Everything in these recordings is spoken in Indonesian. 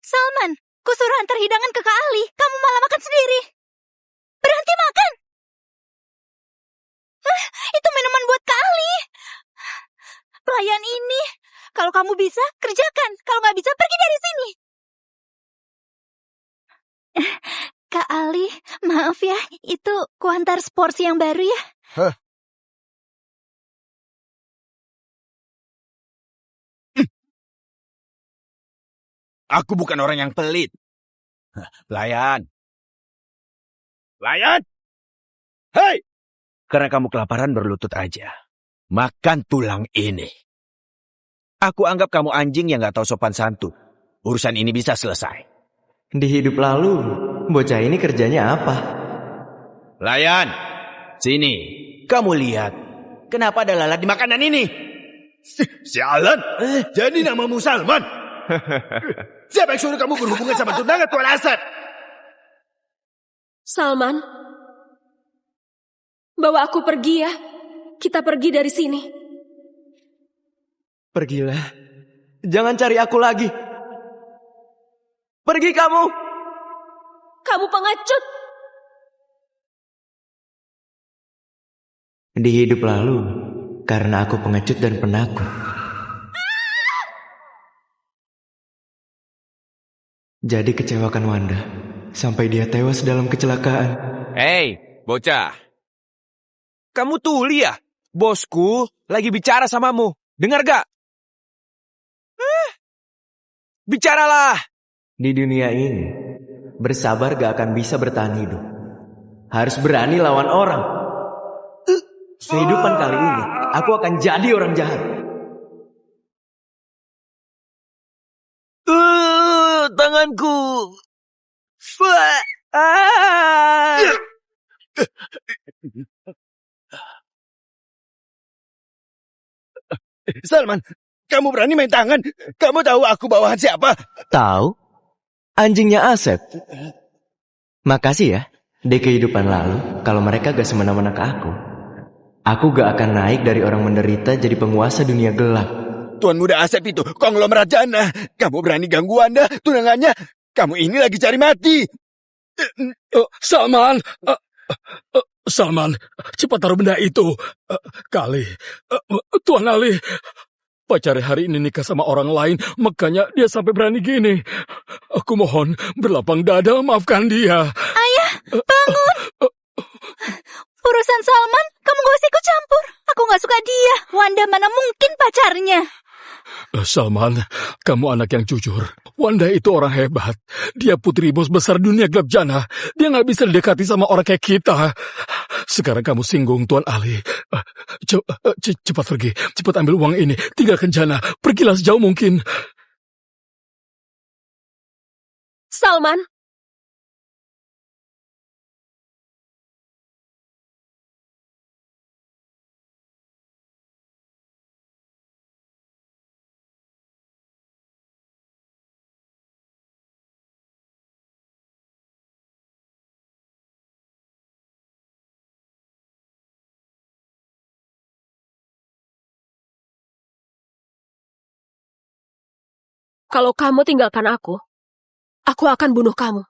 Salman, kusuruh antar hidangan ke Kak Ali. Kamu malah makan sendiri. Berhenti makan. Itu minuman buat Kak Ali. Pelayan ini, kalau kamu bisa, kerjakan. Kalau nggak bisa, pergi dari sini. Kak Ali, maaf ya, itu kuantar seporsi yang baru ya. Hah? Aku bukan orang yang pelit. Pelayan. Pelayan! Hei! Karena kamu kelaparan berlutut aja. Makan tulang ini. Aku anggap kamu anjing yang gak tahu sopan santun. Urusan ini bisa selesai. Di hidup lalu, bocah ini kerjanya apa? Pelayan, sini. Kamu lihat. Kenapa ada lalat di makanan ini? Sialan! Jadi namamu Salman? Siapa yang suruh kamu berhubungan sama tunangan Tuan Asad? Salman, bawa aku pergi ya. Kita pergi dari sini. Pergilah. Jangan cari aku lagi. Pergi kamu. Kamu pengecut. Di hidup lalu, karena aku pengecut dan penakut. Jadi kecewakan Wanda, sampai dia tewas dalam kecelakaan. Hei, bocah. Kamu tuli ya? Bosku lagi bicara samamu. Dengar gak? Bicaralah. Di dunia ini, bersabar gak akan bisa bertahan hidup. Harus berani lawan orang. Kehidupan kali ini, aku akan jadi orang jahat. Tanganku. Salman, kamu berani main tangan? Kamu tahu aku bawahan siapa? Tahu? Anjingnya Asep. Makasih ya. Di kehidupan lalu, kalau mereka gak semena-mena ke aku gak akan naik dari orang menderita jadi penguasa dunia gelap. Tuan muda Asep itu konglomerat jana. Kamu berani ganggu Anda, tunangannya. Kamu ini lagi cari mati. Salman, Salman, cepat taruh benda itu. Kali, Tuan Ali, pacarnya hari ini nikah sama orang lain, makanya dia sampai berani gini. Aku mohon, berlapang dada, maafkan dia. Ayah, bangun. Urusan Salman, kamu gak usah ikut campur. Aku gak suka dia. Wanda mana mungkin pacarnya. Salman, kamu anak yang jujur. Wanda itu orang hebat. Dia putri bos besar dunia gelap jana. Dia gak bisa didekati sama orang kayak kita. Sekarang kamu singgung Tuan Ali. Cepat pergi. Cepat ambil uang ini. Tinggalkan jana. Pergilah sejauh mungkin. Salman. Kalau kamu tinggalkan aku akan bunuh kamu.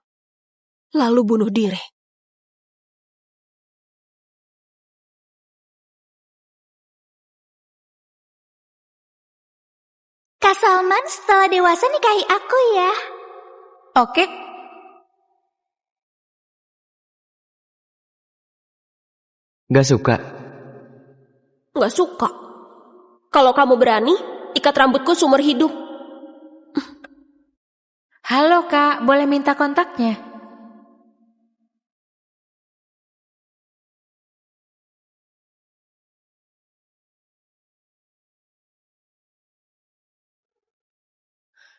Lalu bunuh diri. Kak Salman setelah dewasa nikahi aku ya. Oke. Gak suka. Gak suka. Kalau kamu berani, ikat rambutku seumur hidup. Halo Kak, boleh minta kontaknya?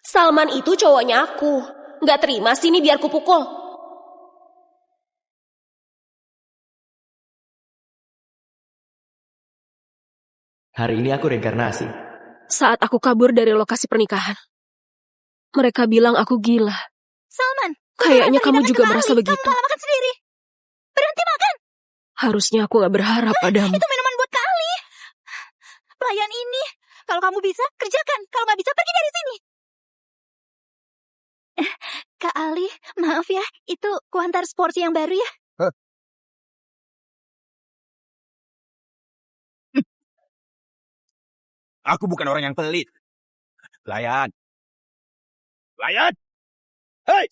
Salman itu cowoknya aku. Gak terima sini biar kupukul. Hari ini aku reinkarnasi. Saat aku kabur dari lokasi pernikahan, mereka bilang aku gila. Salman, kayaknya kamu juga merasa begitu. Kamu malah makan sendiri. Berhenti makan. Harusnya aku gak berharap padamu. Itu minuman buat Kak Ali. Pelayan ini, kalau kamu bisa, kerjakan. Kalau gak bisa, pergi dari sini. Kak Ali, maaf ya, itu kuantar seporsi yang baru ya. Aku bukan orang yang pelit. Layan. Layan! Hei!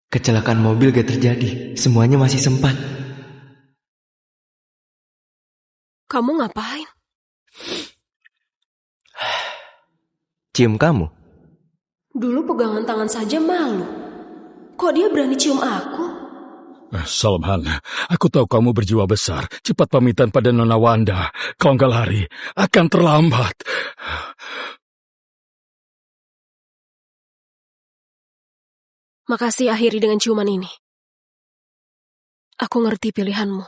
Kecelakaan mobil gak terjadi. Semuanya masih sempat. Kamu ngapain? Cium kamu. Dulu pegangan tangan saja malu. Kok dia berani cium aku? Salman, aku tahu kamu berjiwa besar. Cepat pamitan pada Nona Wanda. Kalau nggak lari, akan terlambat. Makasih akhiri dengan ciuman ini. Aku ngerti pilihanmu.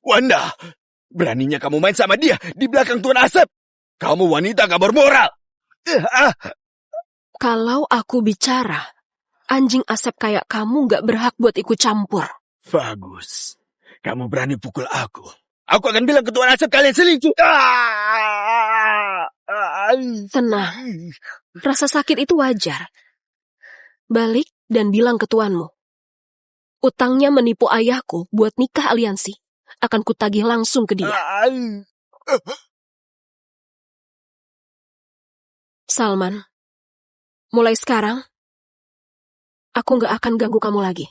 Wanda, beraninya kamu main sama dia di belakang Tuan Asep. Kamu wanita gak bermoral. Kalau aku bicara, anjing Asep kayak kamu gak berhak buat ikut campur. Bagus. Kamu berani pukul aku. Aku akan bilang ke Tuan Asep kalian selingkuh. Tenang. Rasa sakit itu wajar. Balik dan bilang ke tuanmu. Utangnya menipu ayahku buat nikah aliansi. Akan kutagih langsung ke dia. Salman, mulai sekarang, aku gak akan ganggu kamu lagi.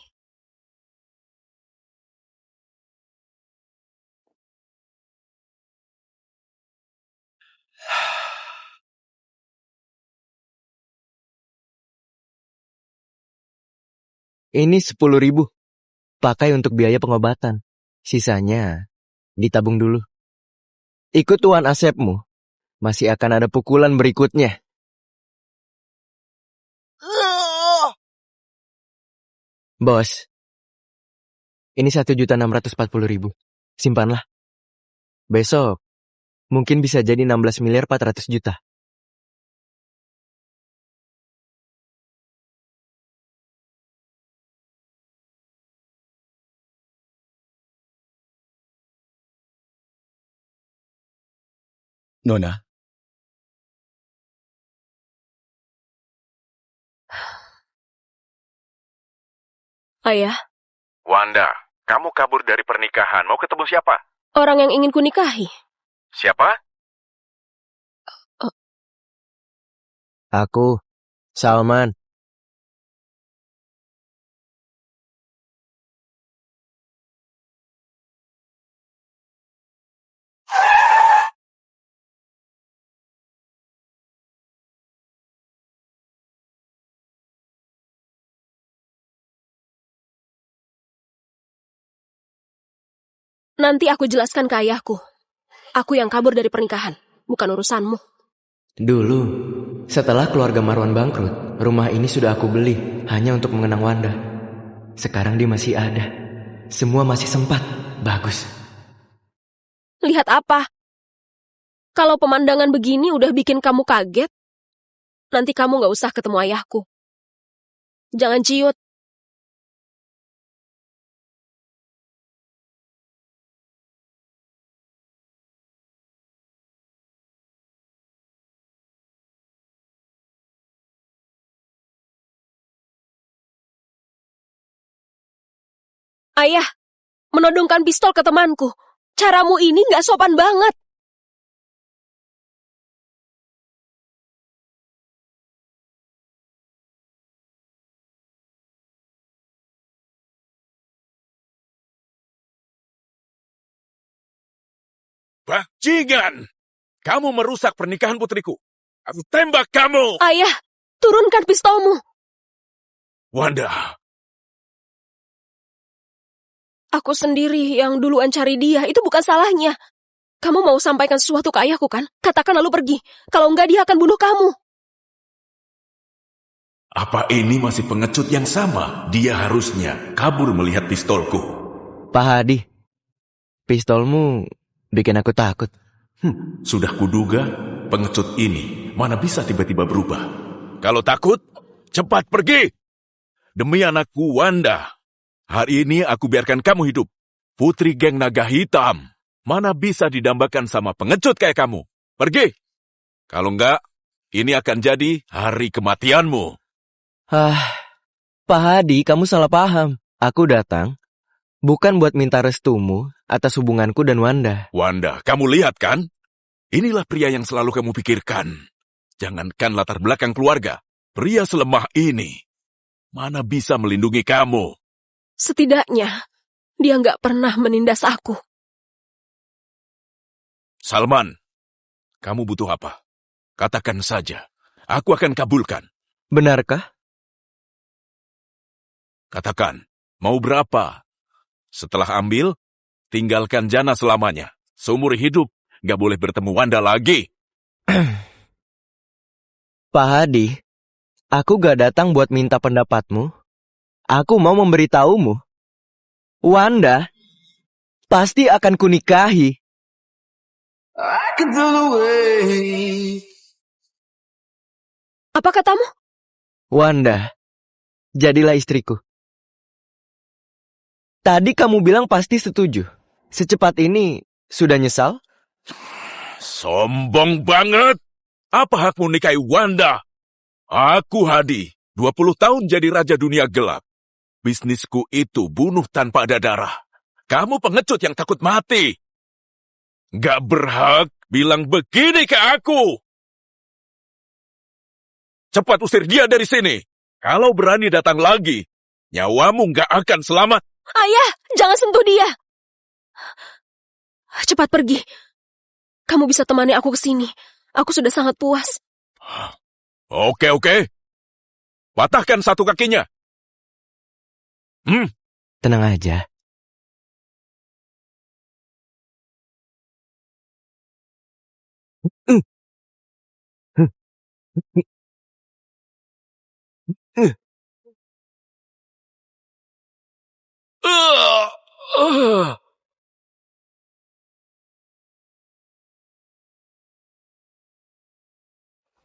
Ini 10.000. Pakai untuk biaya pengobatan. Sisanya ditabung dulu. Ikut Tuan Asepmu. Masih akan ada pukulan berikutnya. Bos, ini 1.640.000. Simpanlah. Besok, mungkin bisa jadi 16.400.000.000. Nona, Ayah, Wanda, kamu kabur dari pernikahan. Mau ketemu siapa? orang yang ingin kunikahi. Siapa? Aku, Salman. Nanti aku jelaskan ke ayahku. Aku yang kabur dari pernikahan, bukan urusanmu. Dulu, setelah keluarga Marwan bangkrut, rumah ini sudah aku beli hanya untuk mengenang Wanda. Sekarang dia masih ada. Semua masih sempat. Bagus. Lihat apa? Kalau pemandangan begini udah bikin kamu kaget, nanti kamu gak usah ketemu ayahku. Jangan ciut. Ayah, menodongkan pistol ke temanku. Caramu ini gak sopan banget. Bajingan! Kamu merusak pernikahan putriku. Aku tembak kamu! Ayah, turunkan pistolmu. Wanda, Aku sendiri yang duluan cari dia, itu bukan salahnya. Kamu mau sampaikan sesuatu ke ayahku kan? Katakan lalu pergi. Kalau enggak dia akan bunuh kamu. apa ini masih pengecut yang sama? Dia harusnya kabur melihat pistolku. Pak Hadi, pistolmu bikin aku takut. Sudah kuduga, pengecut ini mana bisa tiba-tiba berubah. Kalau takut, cepat pergi. Demi anakku Wanda, hari ini aku biarkan kamu hidup. Putri geng naga hitam, mana bisa didambakan sama pengecut kayak kamu. Pergi. Kalau enggak, ini akan jadi hari kematianmu. Pak Hadi, kamu salah paham. Aku datang bukan buat minta restumu atas hubunganku dan Wanda. Wanda, kamu lihat kan? Inilah pria yang selalu kamu pikirkan. Jangankan latar belakang keluarga, pria selemah ini mana bisa melindungi kamu? Setidaknya, dia nggak pernah menindas aku. Salman, kamu butuh apa? Katakan saja, aku akan kabulkan. Benarkah? Katakan, mau berapa? Setelah ambil, tinggalkan Jana selamanya. Seumur hidup, gak boleh bertemu Wanda lagi. Pak Hadi, aku gak datang buat minta pendapatmu. Aku mau memberitahumu. Wanda pasti akan kunikahi. Apa katamu? Wanda, jadilah istriku. Tadi kamu bilang pasti setuju. Secepat ini, sudah nyesal? Sombong banget. Apa hakmu nikahi Wanda? Aku Hadi, 20 tahun jadi raja dunia gelap. Bisnisku itu bunuh tanpa ada darah. Kamu pengecut yang takut mati. Gak berhak bilang begini ke aku. Cepat usir dia dari sini. Kalau berani datang lagi, nyawamu gak akan selamat. Ayah, jangan sentuh dia. Cepat pergi. Kamu bisa temani aku ke sini. Aku sudah sangat puas. Oke. Patahkan satu kakinya. Tenang aja.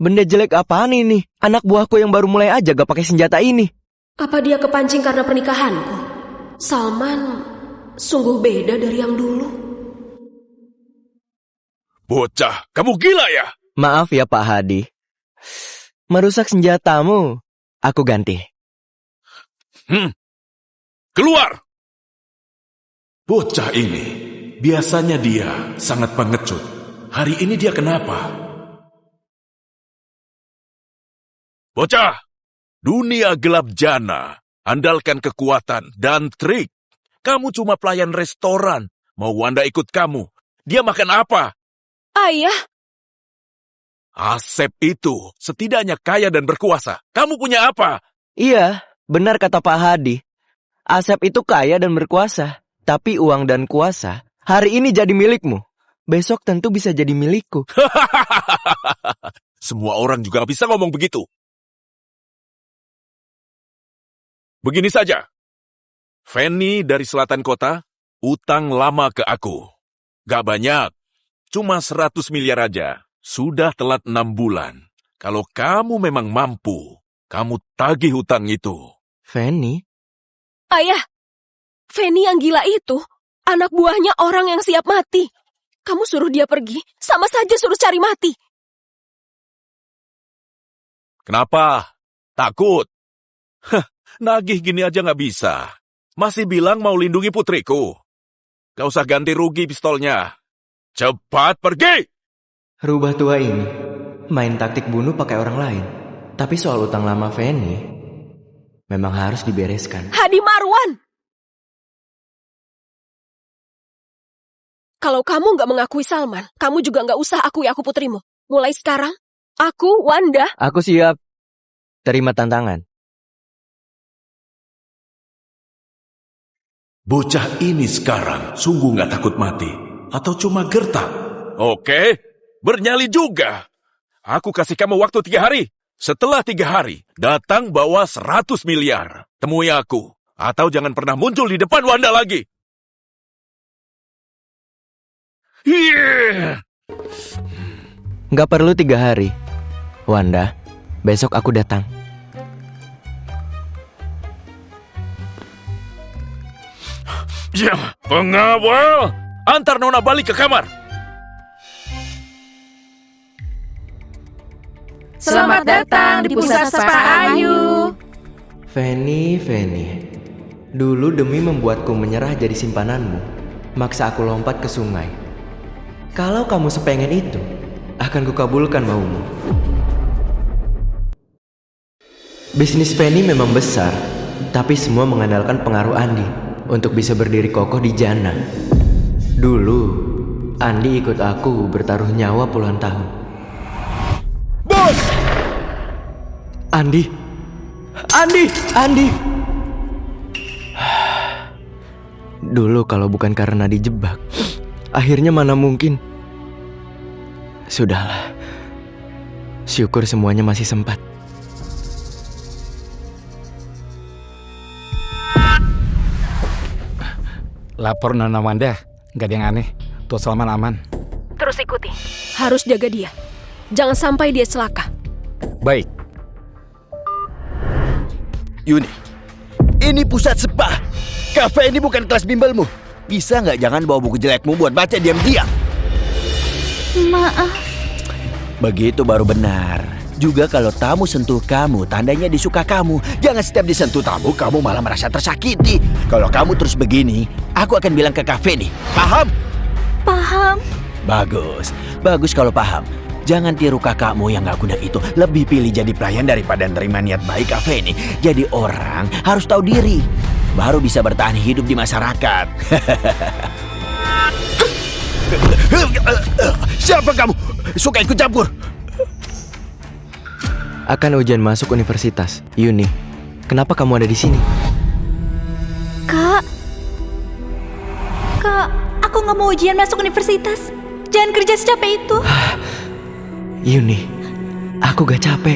Benda jelek apaan ini? Anak buahku yang baru mulai aja gak pakai senjata ini. Apa dia kepancing karena pernikahanku? Salman sungguh beda dari yang dulu. Bocah, kamu gila ya? Maaf ya Pak Hadi. Merusak senjatamu, aku ganti. Keluar! Bocah ini, biasanya dia sangat pengecut. Hari ini dia kenapa? Bocah, dunia gelap Jana, andalkan kekuatan dan trik. Kamu cuma pelayan restoran. Mau Wanda ikut kamu, dia makan apa? Ayah, Asep itu setidaknya kaya dan berkuasa. Kamu punya apa? Iya, benar kata Pak Hadi. Asep itu kaya dan berkuasa. Tapi uang dan kuasa hari ini jadi milikmu. Besok tentu bisa jadi milikku. Semua orang juga bisa ngomong begitu. Begini saja. Fanny dari selatan kota, utang lama ke aku. Gak banyak, cuma 100 miliar aja. Sudah telat 6 bulan. Kalau kamu memang mampu, kamu tagih hutang itu. Fanny? ayah. Fanny yang gila itu, anak buahnya orang yang siap mati. Kamu suruh dia pergi, sama saja suruh cari mati. Kenapa? Takut? Nagih gini aja gak bisa. Masih bilang mau lindungi putriku. Gak usah ganti rugi pistolnya. Cepat pergi! Rubah tua ini main taktik bunuh pakai orang lain. Tapi soal utang lama Fanny memang harus dibereskan. Hadi Marwan! Kalau kamu gak mengakui Salman, kamu juga gak usah akui aku putrimu. Mulai sekarang, aku, Wanda... Aku siap. Terima tantangan. Bocah ini sekarang sungguh gak takut mati. Atau cuma gertak? Oke, bernyali juga. Aku kasih kamu waktu 3 hari. Setelah 3 hari, datang bawa 100 miliar. Temui aku. Atau jangan pernah muncul di depan Wanda lagi. Gak perlu 3 hari. Wanda, besok aku datang. Ya, pengawal! Antar Nona balik ke kamar. Selamat datang di Pusat Spa Ayu. Feni, dulu demi membuatku menyerah jadi simpananmu, maksa aku lompat ke sungai. Kalau kamu sepengen itu, akan kukabulkan maumu. Bisnis Feni memang besar, tapi semua mengandalkan pengaruh Andi untuk bisa berdiri kokoh di Jana. Dulu, Andi ikut aku bertaruh nyawa puluhan tahun. Bos! Andi! Dulu kalau bukan karena dijebak, akhirnya mana mungkin. Sudahlah. Syukur semuanya masih sempat. Lapor Nona Wanda, nggak ada yang aneh. Tuan Salman aman. Terus ikuti. Harus jaga dia. Jangan sampai dia celaka. Baik. Yuni, ini pusat spa. Kafe ini bukan kelas bimbelmu. Bisa nggak jangan bawa buku jelekmu buat baca diam-diam? Maaf. Begitu baru benar. Juga kalau tamu sentuh kamu, tandanya disuka kamu. Jangan setiap disentuh tamu, kamu malah merasa tersakiti. Kalau kamu terus begini, aku akan bilang ke kafe nih. Paham? Paham. Bagus kalau paham. Jangan tiru kakakmu yang gak guna itu. Lebih pilih jadi pelayan daripada nerima niat baik kafe ini. Jadi orang harus tahu diri, baru bisa bertahan hidup di masyarakat. Siapa kamu? Suka ikut campur? Akan ujian masuk universitas. Yuni, kenapa kamu ada di sini? Kak, aku nggak mau ujian masuk universitas. Jangan kerja secapek itu. Yuni, aku gak capek.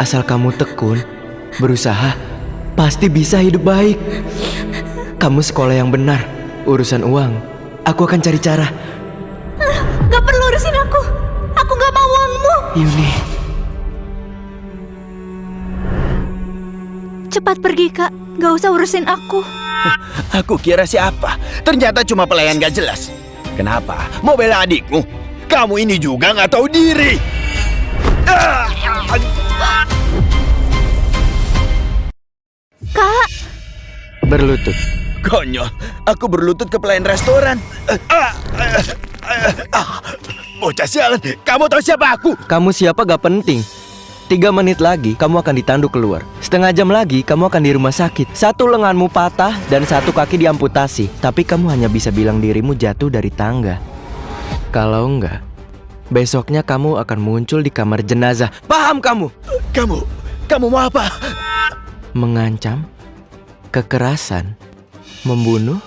Asal kamu tekun, berusaha, pasti bisa hidup baik. Kamu sekolah yang benar. Urusan uang, aku akan cari cara. Gak perlu urusin aku. Aku gak mau uangmu. Yuni, cepat pergi, Kak. Gak usah urusin aku. Aku kira siapa? Ternyata cuma pelayan gak jelas. Kenapa? Mau bela adikmu? Kamu ini juga gak tahu diri. Kak! berlutut. Konyol, aku berlutut ke pelayan restoran. Bocah sialan, kamu tahu siapa aku? Kamu siapa gak penting. 3 menit lagi kamu akan ditanduk keluar. Setengah jam lagi kamu akan di rumah sakit. 1 lenganmu patah dan 1 kaki diamputasi. Tapi kamu hanya bisa bilang dirimu jatuh dari tangga. Kalau enggak, besoknya kamu akan muncul di kamar jenazah. Paham kamu? Kamu mau apa? Mengancam, kekerasan, membunuh.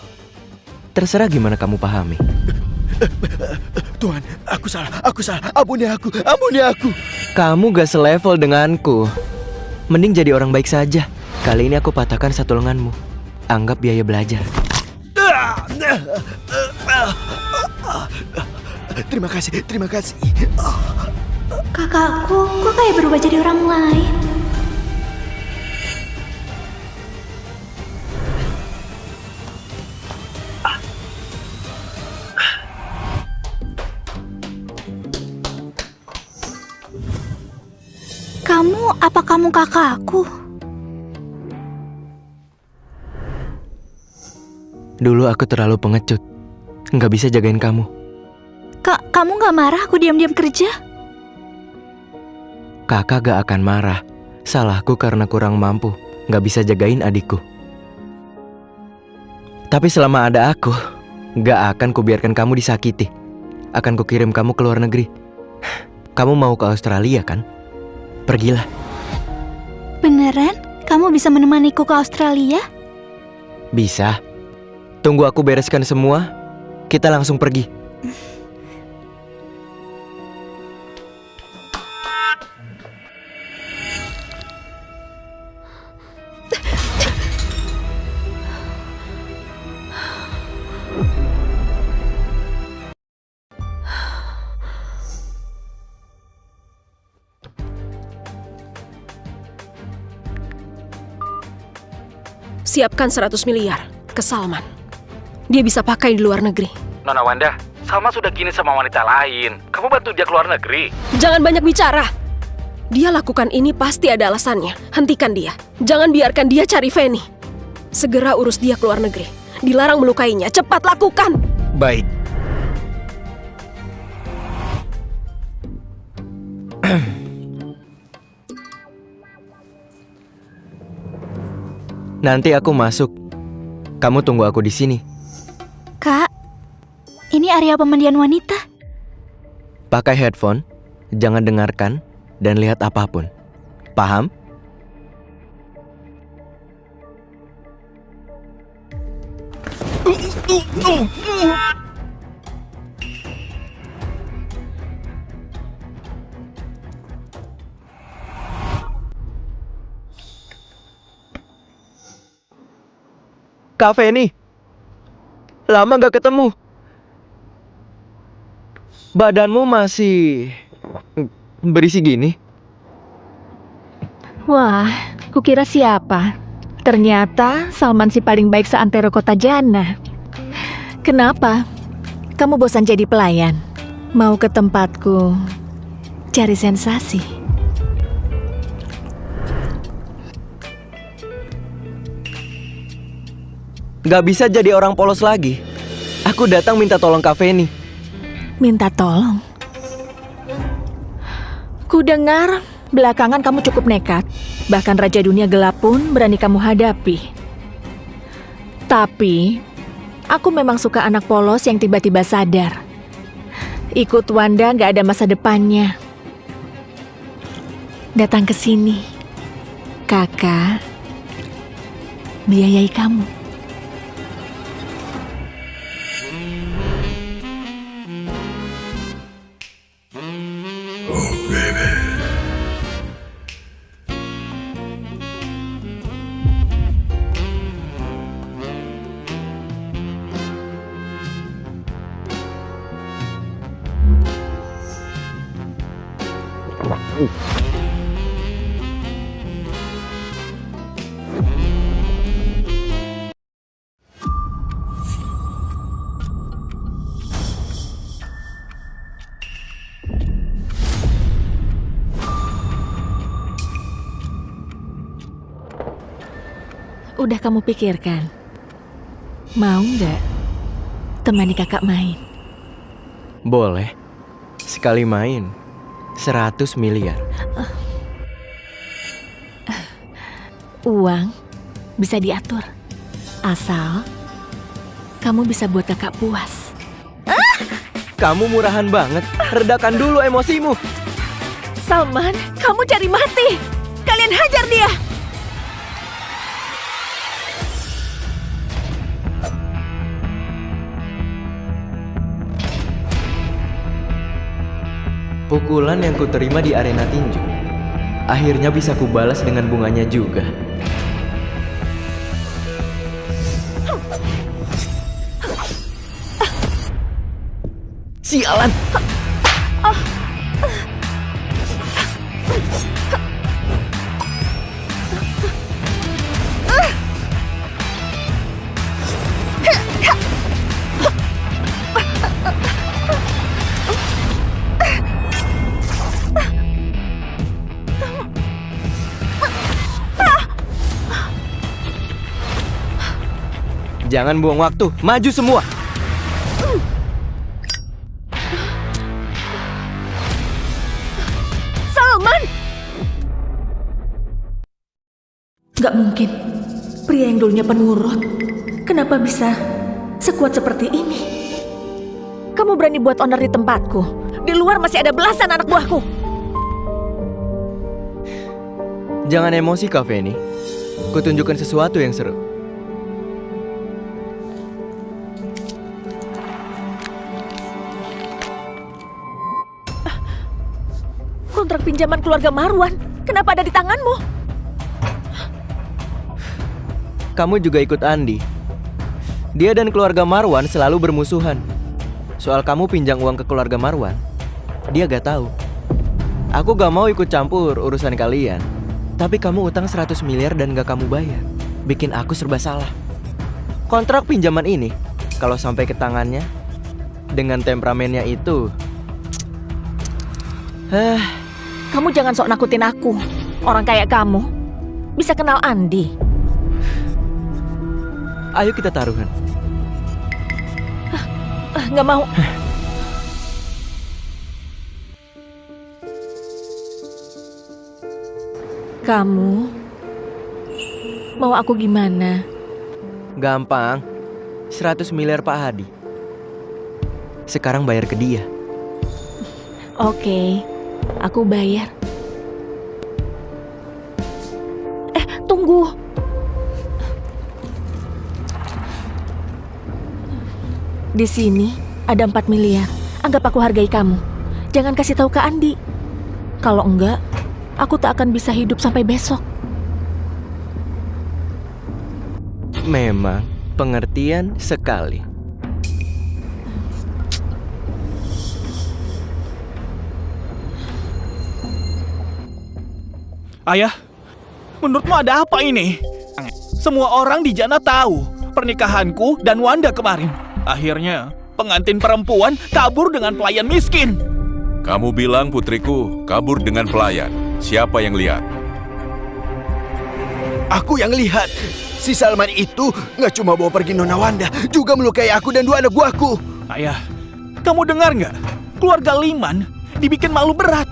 Terserah gimana kamu pahami. Tuhan, aku salah. Ampuni aku. Kamu gak selevel denganku. Mending jadi orang baik saja. Kali ini aku patahkan 1 lenganmu. Anggap biaya belajar. Terima kasih. Kakakku, kok kayak berubah jadi orang lain? Apa kamu kakakku? Dulu aku terlalu pengecut. Nggak bisa jagain kamu. Kak, kamu gak marah aku diam-diam kerja? Kakak gak akan marah. Salahku karena kurang mampu. Nggak bisa jagain adikku. Tapi selama ada aku, gak akan kubiarkan kamu disakiti. Akan kukirim kamu ke luar negeri. Kamu mau ke Australia kan? Pergilah. Beneran? Kamu bisa menemaniku ke Australia? Bisa. Tunggu aku bereskan semua. Kita langsung pergi. Siapkan 100 miliar ke Salman. Dia bisa pakai di luar negeri. Nona Wanda, Salma sudah gini sama wanita lain. Kamu bantu dia keluar negeri. Jangan banyak bicara. Dia lakukan ini pasti ada alasannya. Hentikan dia. Jangan biarkan dia cari Feni. Segera urus dia ke luar negeri. Dilarang melukainya. Cepat lakukan. Baik. Nanti aku masuk. Kamu tunggu aku di sini. Kak, ini area pemandian wanita. Pakai headphone, jangan dengarkan dan lihat apapun. Paham? Kak Feni, lama gak ketemu. Badanmu masih berisi gini. Wah, kukira siapa? Ternyata Salman si paling baik seantero kota Jannah. Kenapa? Kamu bosan jadi pelayan? Mau ke tempatku cari sensasi? Gak bisa jadi orang polos lagi. Aku datang minta tolong Kak Feni. Minta tolong? Ku dengar belakangan kamu cukup nekat. Bahkan Raja Dunia Gelap pun berani kamu hadapi. Tapi, aku memang suka anak polos yang tiba-tiba sadar. Ikut Wanda gak ada masa depannya. Datang ke sini. Kakak biayai kamu. Udah kamu pikirkan? Mau nggak temani kakak main? Boleh. Sekali main 100 miliar. Uang bisa diatur. Asal kamu bisa buat kakak puas. Kamu murahan banget. Redakan dulu emosimu. Salman, kamu cari mati. Kalian hajar dia. Pukulan yang kuterima di arena tinju akhirnya bisa kubalas dengan bunganya juga. Sialan! Jangan buang waktu, maju semua! Salman! Gak mungkin. Pria yang dulunya penurut, kenapa bisa sekuat seperti ini? Kamu berani buat onar di tempatku. Di luar masih ada belasan anak buahku. Jangan emosi, Kak Feni. Kutunjukkan sesuatu yang seru. Kontrak pinjaman keluarga Marwan, kenapa ada di tanganmu? Kamu juga ikut Andi. Dia dan keluarga Marwan selalu bermusuhan. Soal kamu pinjam uang ke keluarga Marwan, dia gak tahu. Aku gak mau ikut campur urusan kalian. Tapi kamu utang 100 miliar dan gak kamu bayar. Bikin aku serba salah. Kontrak pinjaman ini, kalau sampai ke tangannya, dengan temperamennya itu, Kamu jangan sok nakutin aku. Orang kayak kamu bisa kenal Andi. Ayo kita taruhan. Nggak mau. Kamu mau aku gimana? Gampang. 100 miliar Pak Hadi. Sekarang bayar ke dia. Oke, aku bayar. Tunggu. Di sini ada 4 miliar. Anggap aku hargai kamu. Jangan kasih tahu ke Andi. Kalau enggak, aku tak akan bisa hidup sampai besok. Memang pengertian sekali. Ayah, menurutmu ada apa ini? Semua orang di Jana tahu pernikahanku dan Wanda kemarin. Akhirnya, pengantin perempuan kabur dengan pelayan miskin. Kamu bilang putriku kabur dengan pelayan. Siapa yang lihat? Aku yang lihat. Si Salman itu nggak cuma bawa pergi Nona Wanda, juga melukai aku dan 2 anak buahku. Ayah, kamu dengar nggak? Keluarga Liman dibikin malu berat.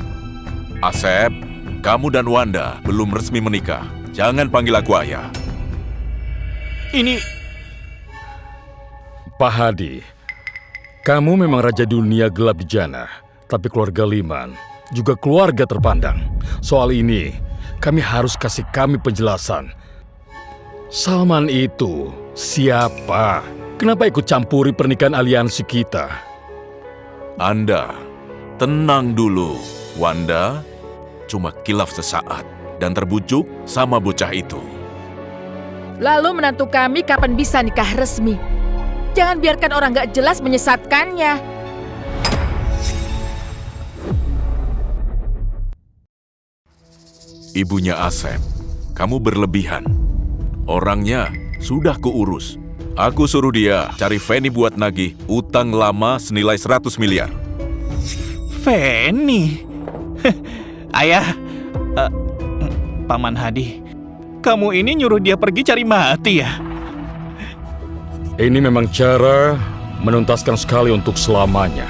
Asep, kamu dan Wanda belum resmi menikah. Jangan panggil aku ayah. Ini... Pak Hadi, kamu memang raja dunia gelap di Jana, tapi keluarga Liman juga keluarga terpandang. Soal ini, kami harus kasih penjelasan. Salman itu siapa? Kenapa ikut campuri pernikahan aliansi kita? Anda, tenang dulu. Wanda cuma kilaf sesaat dan terbujuk sama bocah itu. Lalu menantu kami kapan bisa nikah resmi? Jangan biarkan orang gak jelas menyesatkannya. Ibunya Asep, kamu berlebihan. Orangnya sudah kuurus. Aku suruh dia cari Feni buat nagih utang lama senilai 100 miliar. Feni? Ayah, Paman Hadi, kamu ini nyuruh dia pergi cari mati ya? Ini memang cara menuntaskan sekali untuk selamanya.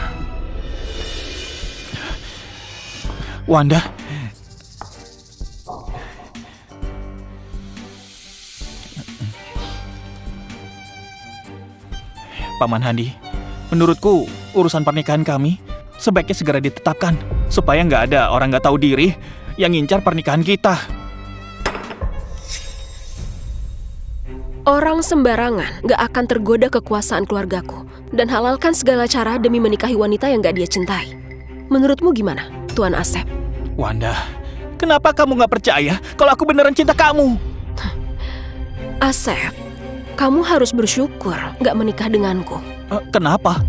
Wanda, Paman Hadi, menurutku urusan pernikahan kami sebaiknya segera ditetapkan supaya nggak ada orang nggak tahu diri yang ngincar pernikahan kita. Orang sembarangan gak akan tergoda kekuasaan keluargaku dan halalkan segala cara demi menikahi wanita yang gak dia cintai. Menurutmu gimana, Tuan Asep? Wanda, kenapa kamu gak percaya kalau aku beneran cinta kamu? Asep, kamu harus bersyukur gak menikah denganku. Kenapa?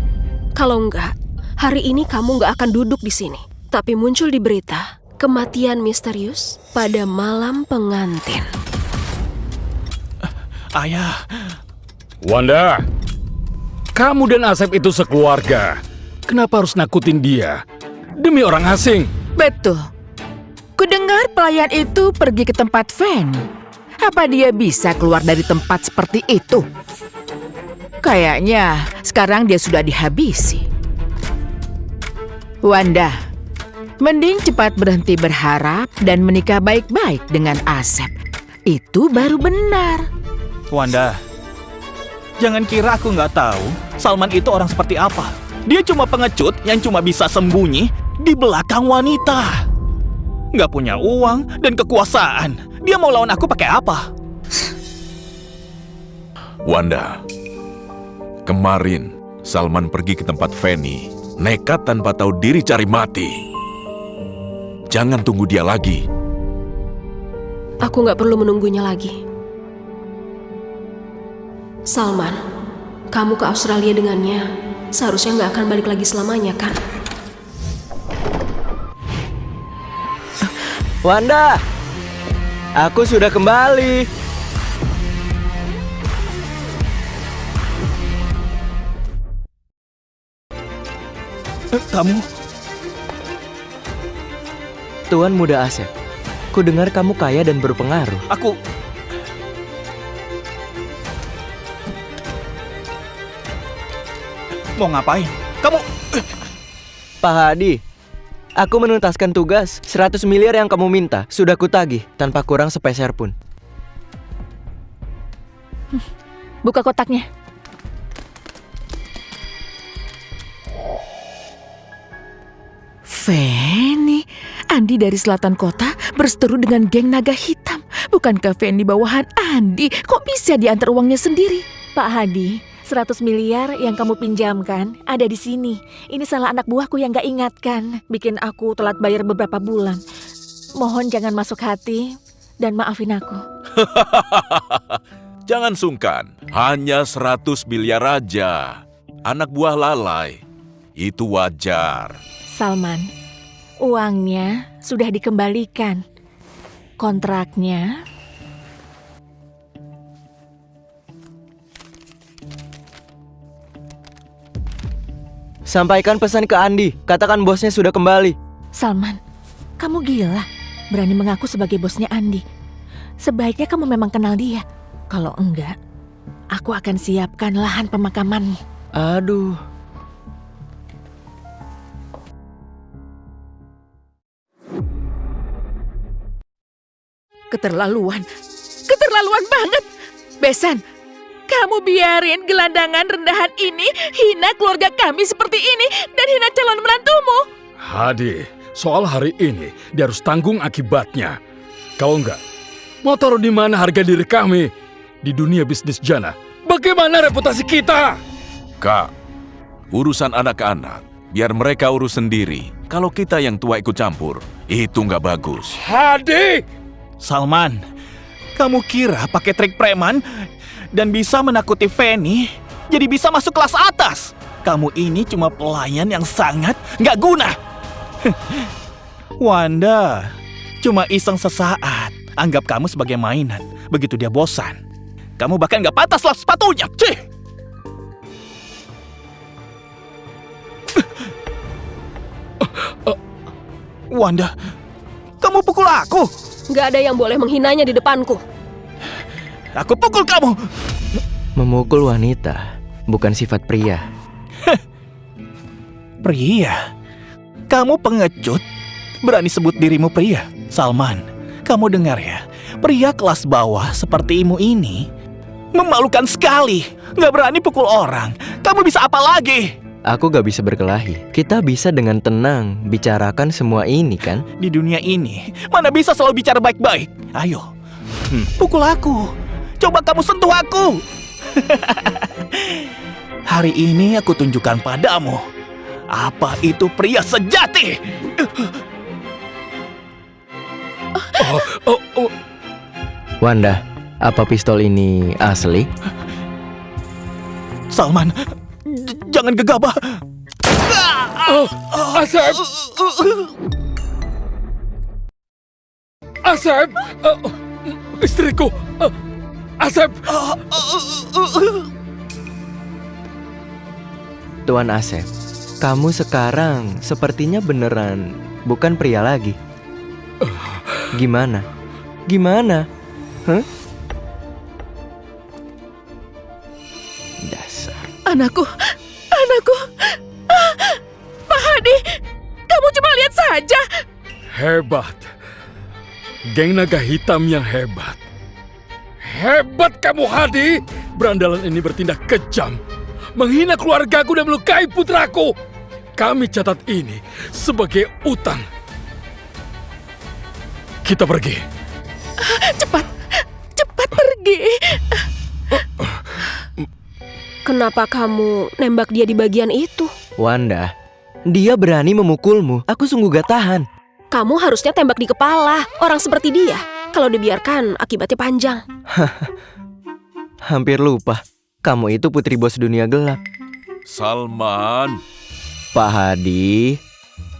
Kalau enggak, hari ini kamu gak akan duduk di sini, tapi muncul di berita kematian misterius pada malam pengantin. Ayah. Wanda, kamu dan Asep itu sekeluarga. Kenapa harus nakutin dia? Demi orang asing. Betul. Kudengar pelayan itu pergi ke tempat Feni. Apa dia bisa keluar dari tempat seperti itu? Kayaknya sekarang dia sudah dihabisi. Wanda, mending cepat berhenti berharap dan menikah baik-baik dengan Asep. Itu baru benar. Wanda, jangan kira aku nggak tahu Salman itu orang seperti apa. Dia cuma pengecut yang cuma bisa sembunyi di belakang wanita. Nggak punya uang dan kekuasaan. Dia mau lawan aku pakai apa? Wanda, kemarin Salman pergi ke tempat Feni, nekat tanpa tahu diri cari mati. Jangan tunggu dia lagi. Aku nggak perlu menunggunya lagi. Salman, kamu ke Australia dengannya. Seharusnya nggak akan balik lagi selamanya, kan? Wanda, aku sudah kembali. Kamu? Tuan Muda Asep, ku dengar kamu kaya dan berpengaruh. Aku... Mau ngapain? Kamu... Pak Hadi, aku menuntaskan tugas. 100 miliar yang kamu minta sudah kutagih tanpa kurang sepeser pun. Buka kotaknya. Feni, Andi dari selatan kota berseteru dengan geng naga hitam. Bukankah Feni bawahan Andi? Kok bisa diantar uangnya sendiri? Pak Hadi, 100 miliar yang kamu pinjamkan ada di sini. Ini salah anak buahku yang gak ingatkan. Bikin aku telat bayar beberapa bulan. Mohon jangan masuk hati dan maafin aku. Jangan sungkan, hanya 100 miliar aja. Anak buah lalai, itu wajar. Salman, uangnya sudah dikembalikan. Kontraknya... Sampaikan pesan ke Andi, katakan bosnya sudah kembali. Salman, kamu gila berani mengaku sebagai bosnya Andi. Sebaiknya kamu memang kenal dia. Kalau enggak, aku akan siapkan lahan pemakamanmu. Aduh. Keterlaluan. Keterlaluan banget. Besan, kamu biarin gelandangan rendahan ini hina keluarga kami seperti ini dan hina calon menantumu. Hadi, soal hari ini dia harus tanggung akibatnya. Kalau enggak, mau taruh di mana harga diri kami di dunia bisnis jana? Bagaimana reputasi kita? Kak, urusan anak-anak, biar mereka urus sendiri. Kalau kita yang tua ikut campur, itu nggak bagus. Hadi! Salman, kamu kira pakai trik preman dan bisa menakuti Feni, jadi bisa masuk kelas atas? Kamu ini cuma pelayan yang sangat nggak guna. Wanda, cuma iseng sesaat. Anggap kamu sebagai mainan. Begitu dia bosan, kamu bahkan nggak patah lap sepatunya. Cih! Wanda, kamu pukul aku. Gak ada yang boleh menghinanya di depanku. Aku pukul kamu. Memukul wanita bukan sifat pria. Pria? Kamu pengecut? Berani sebut dirimu pria? Salman, kamu dengar ya. Pria kelas bawah sepertimu ini memalukan sekali. Gak berani pukul orang. Kamu bisa apa lagi? Aku gak bisa berkelahi. Kita bisa dengan tenang bicarakan semua ini kan? Di dunia ini, mana bisa selalu bicara baik-baik? Ayo, pukul aku. Coba kamu sentuh aku. Hari ini aku tunjukkan padamu apa itu pria sejati. Wanda, apa pistol ini asli? Salman, jangan gegabah. Asep! Asep! Istriku! Asep! Tuan Asep, kamu sekarang sepertinya beneran bukan pria lagi. Gimana? Gimana? Hah? Dasar. Anakku. Pak Hadi, kamu cuma lihat saja. Hebat. Geng naga hitam yang hebat. Hebat kamu, Hadi. Berandalan ini bertindak kejam. Menghina keluargaku dan melukai putraku. Kami catat ini sebagai utang. Kita pergi. Cepat pergi. Kenapa kamu nembak dia di bagian itu? Wanda, dia berani memukulmu. Aku sungguh gak tahan. Kamu harusnya tembak di kepala. Orang seperti dia, kalau dibiarkan akibatnya panjang. Hampir lupa. Kamu itu putri bos dunia gelap. Salman, Pak Hadi,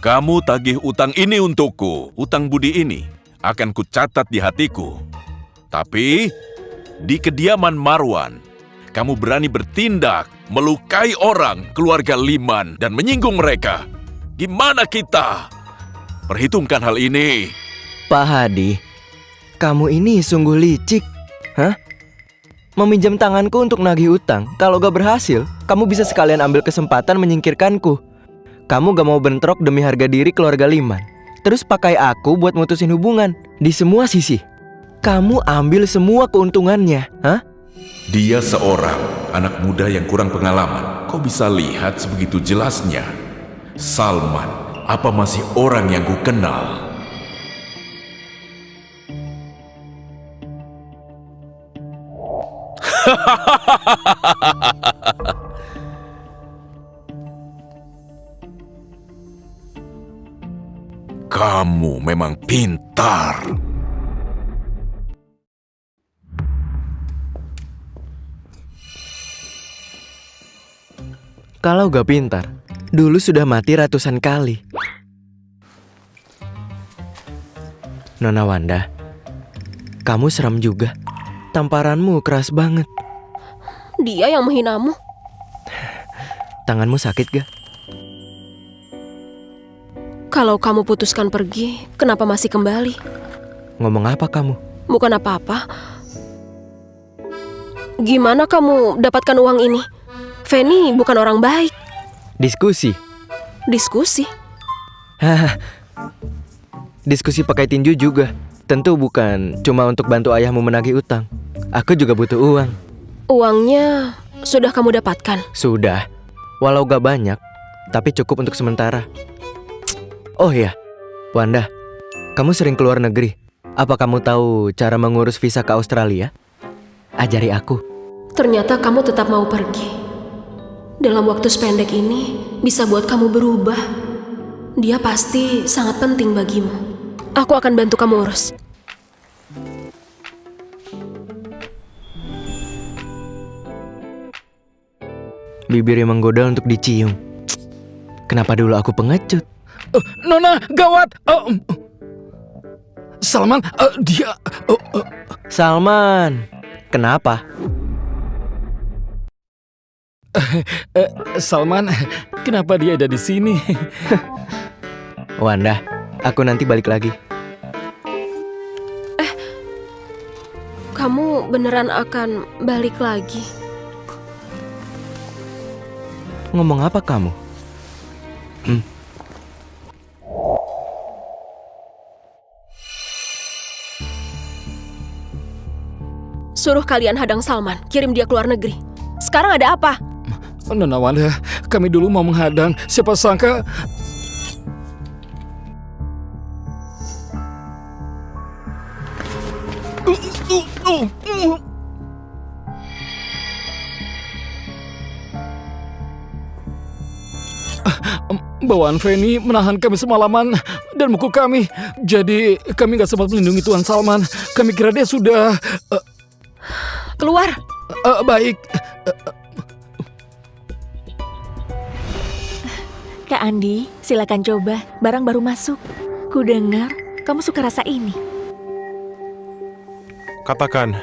kamu tagih utang ini untukku. Utang budi ini akan kucatat di hatiku. Tapi di kediaman Marwan, kamu berani bertindak, melukai orang, keluarga Liman, dan menyinggung mereka. Gimana kita? Perhitungkan hal ini. Pak Hadi, kamu ini sungguh licik. Hah? Meminjam tanganku untuk nagih utang. Kalau gak berhasil, kamu bisa sekalian ambil kesempatan menyingkirkanku. Kamu gak mau bentrok demi harga diri keluarga Liman. Terus pakai aku buat mutusin hubungan. Di semua sisi kamu ambil semua keuntungannya. Hah? Dia seorang anak muda yang kurang pengalaman. Kau bisa lihat sebegitu jelasnya. Salman, apa masih orang yang ku kenal? Kamu memang pintar. Kalau gak pintar, dulu sudah mati ratusan kali. Nona Wanda, kamu seram juga. Tamparanmu keras banget. Dia yang menghinamu. Tanganmu sakit gak? Kalau kamu putuskan pergi, kenapa masih kembali? Ngomong apa kamu? Bukan apa-apa. Gimana kamu dapatkan uang ini? Feni bukan orang baik. Diskusi. Diskusi? Hah. Diskusi pakai tinju juga. Tentu bukan cuma untuk bantu ayahmu menagih utang. Aku juga butuh uang. Uangnya sudah kamu dapatkan? Sudah. Walau gak banyak, tapi cukup untuk sementara. Oh iya, Wanda, kamu sering keluar negeri. Apa kamu tahu cara mengurus visa ke Australia? Ajari aku. Ternyata kamu tetap mau pergi. Dalam waktu sependek ini bisa buat kamu berubah. Dia pasti sangat penting bagimu. Aku akan bantu kamu urus. Bibirnya menggoda untuk dicium. Kenapa dulu aku pengecut? Nona, gawat! Salman, dia... Salman, kenapa? Salman, kenapa dia ada di sini? Wanda, aku nanti balik lagi. Kamu beneran akan balik lagi? Ngomong apa kamu? Suruh kalian hadang Salman, kirim dia ke luar negeri. Sekarang ada apa? Nona Wanda, kami dulu mau menghadang. Siapa sangka... Bawaan Feni menahan kami semalaman dan mukul kami. Jadi kami gak sempat melindungi Tuan Salman. Kami kira dia sudah... Keluar. Baik. Kak Andi, silakan coba. Barang baru masuk. Ku dengar kamu suka rasa ini. Katakan,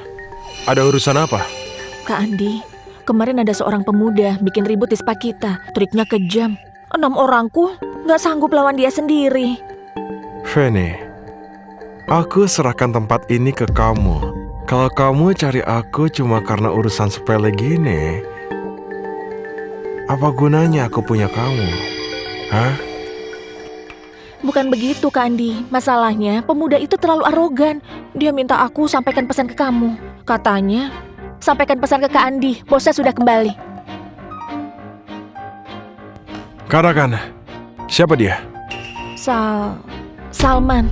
ada urusan apa? Kak Andi, kemarin ada seorang pemuda bikin ribut di spa kita. Triknya kejam. 6 orangku gak sanggup lawan dia sendiri. Feni, aku serahkan tempat ini ke kamu. Kalau kamu cari aku cuma karena urusan sepele gini, apa gunanya aku punya kamu? Hah? Bukan begitu, Kak Andi. Masalahnya, pemuda itu terlalu arogan. Dia minta aku sampaikan pesan ke kamu. Katanya, sampaikan pesan ke Kak Andi, bosnya sudah kembali. Katakan, siapa dia? Salman.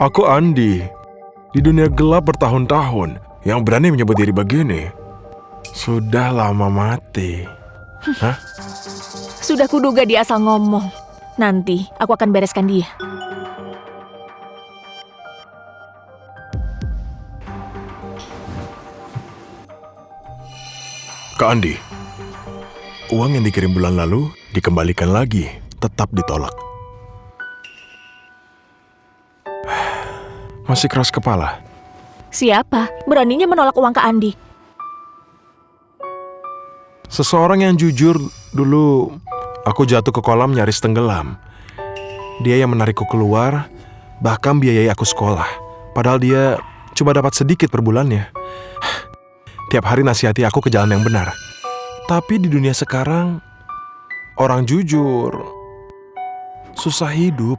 Aku Andi. Di dunia gelap bertahun-tahun, yang berani menyebut diri begini sudah lama mati. Hah? Sudah kuduga dia asal ngomong. Nanti aku akan bereskan dia. Kak Andi, uang yang dikirim bulan lalu dikembalikan lagi, tetap ditolak. Masih keras kepala. Siapa? Beraninya menolak uang Kak Andi? Seseorang yang jujur dulu Aku jatuh ke kolam nyaris tenggelam. Dia yang menarikku keluar, bahkan biayai aku sekolah. Padahal dia cuma dapat sedikit per bulannya. Tiap hari nasihati aku ke jalan yang benar. Tapi di dunia sekarang, orang jujur susah hidup.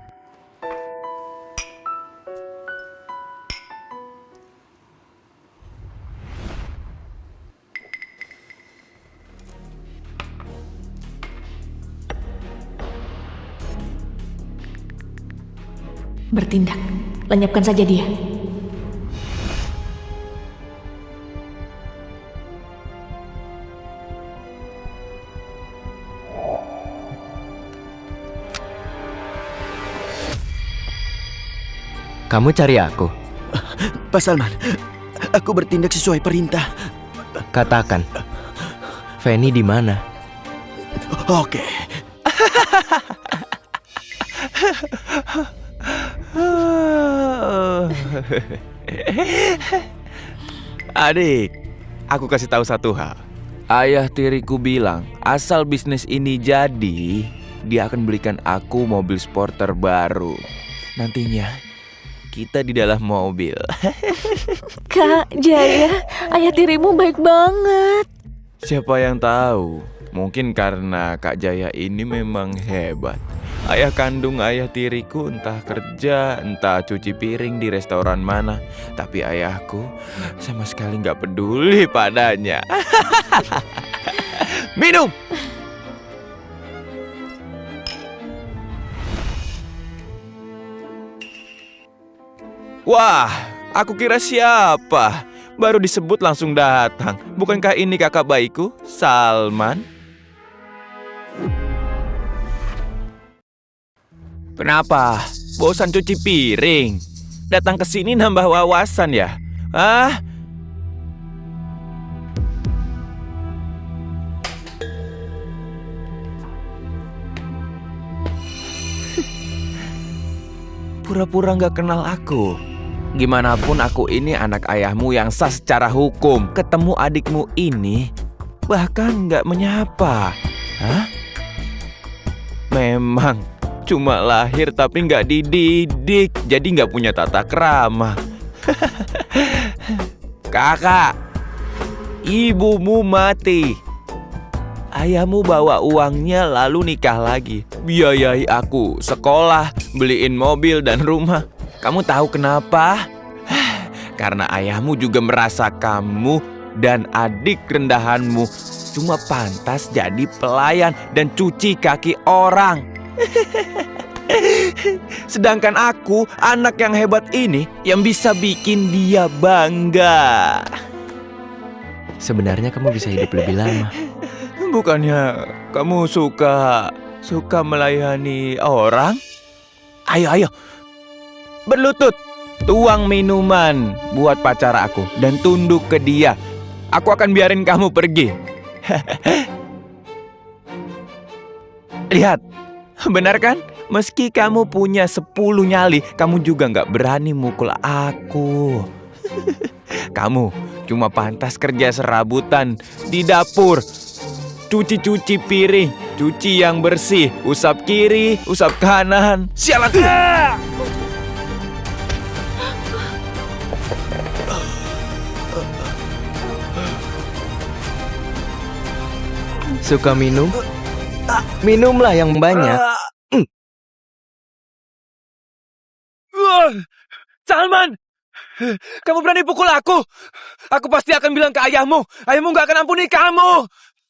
Bertindak, lenyapkan saja dia. Kamu cari aku? Pak Salman, aku bertindak sesuai perintah. Katakan, Fanny di mana? Oke. Adik, aku kasih tahu satu hal. Ayah tiriku bilang, asal bisnis ini jadi, dia akan belikan aku mobil sport terbaru. Nantinya, kita di dalam mobil. Kak Jaya, ayah tirimu baik banget. Siapa yang tahu? Mungkin karena Kak Jaya ini memang hebat. Ayah kandung ayah tiriku entah kerja, entah cuci piring di restoran mana. Tapi ayahku sama sekali nggak peduli padanya. Minum! Wah, aku kira siapa? Baru disebut langsung datang. Bukankah ini kakak baikku, Salman? Kenapa? Bosan cuci piring? Datang ke sini nambah wawasan ya? Ah? Pura-pura nggak kenal aku. Gimana pun aku ini anak ayahmu yang sah secara hukum. Ketemu adikmu ini bahkan nggak menyapa. Hah? Memang cuma lahir tapi nggak dididik, jadi nggak punya tata krama. Kakak, ibumu mati. Ayahmu bawa uangnya lalu nikah lagi. Biayai aku sekolah, beliin mobil dan rumah. Kamu tahu kenapa? Karena ayahmu juga merasa kamu dan adik rendahanmu cuma pantas jadi pelayan dan cuci kaki orang. Sedangkan aku, anak yang hebat ini, yang bisa bikin dia bangga. Sebenarnya kamu bisa hidup lebih lama. Bukannya kamu suka melayani orang? Ayo, berlutut, tuang minuman buat pacar aku dan tunduk ke dia. Aku akan biarin kamu pergi. Lihat, benar kan? Meski kamu punya 10 nyali, kamu juga gak berani mukul aku. Kamu cuma pantas kerja serabutan di dapur. Cuci-cuci piring, cuci yang bersih, usap kiri, usap kanan. Sialan! Suka minum? Minumlah yang banyak. Salman! Kamu berani pukul aku? Aku pasti akan bilang ke ayahmu. Ayahmu gak akan ampuni kamu.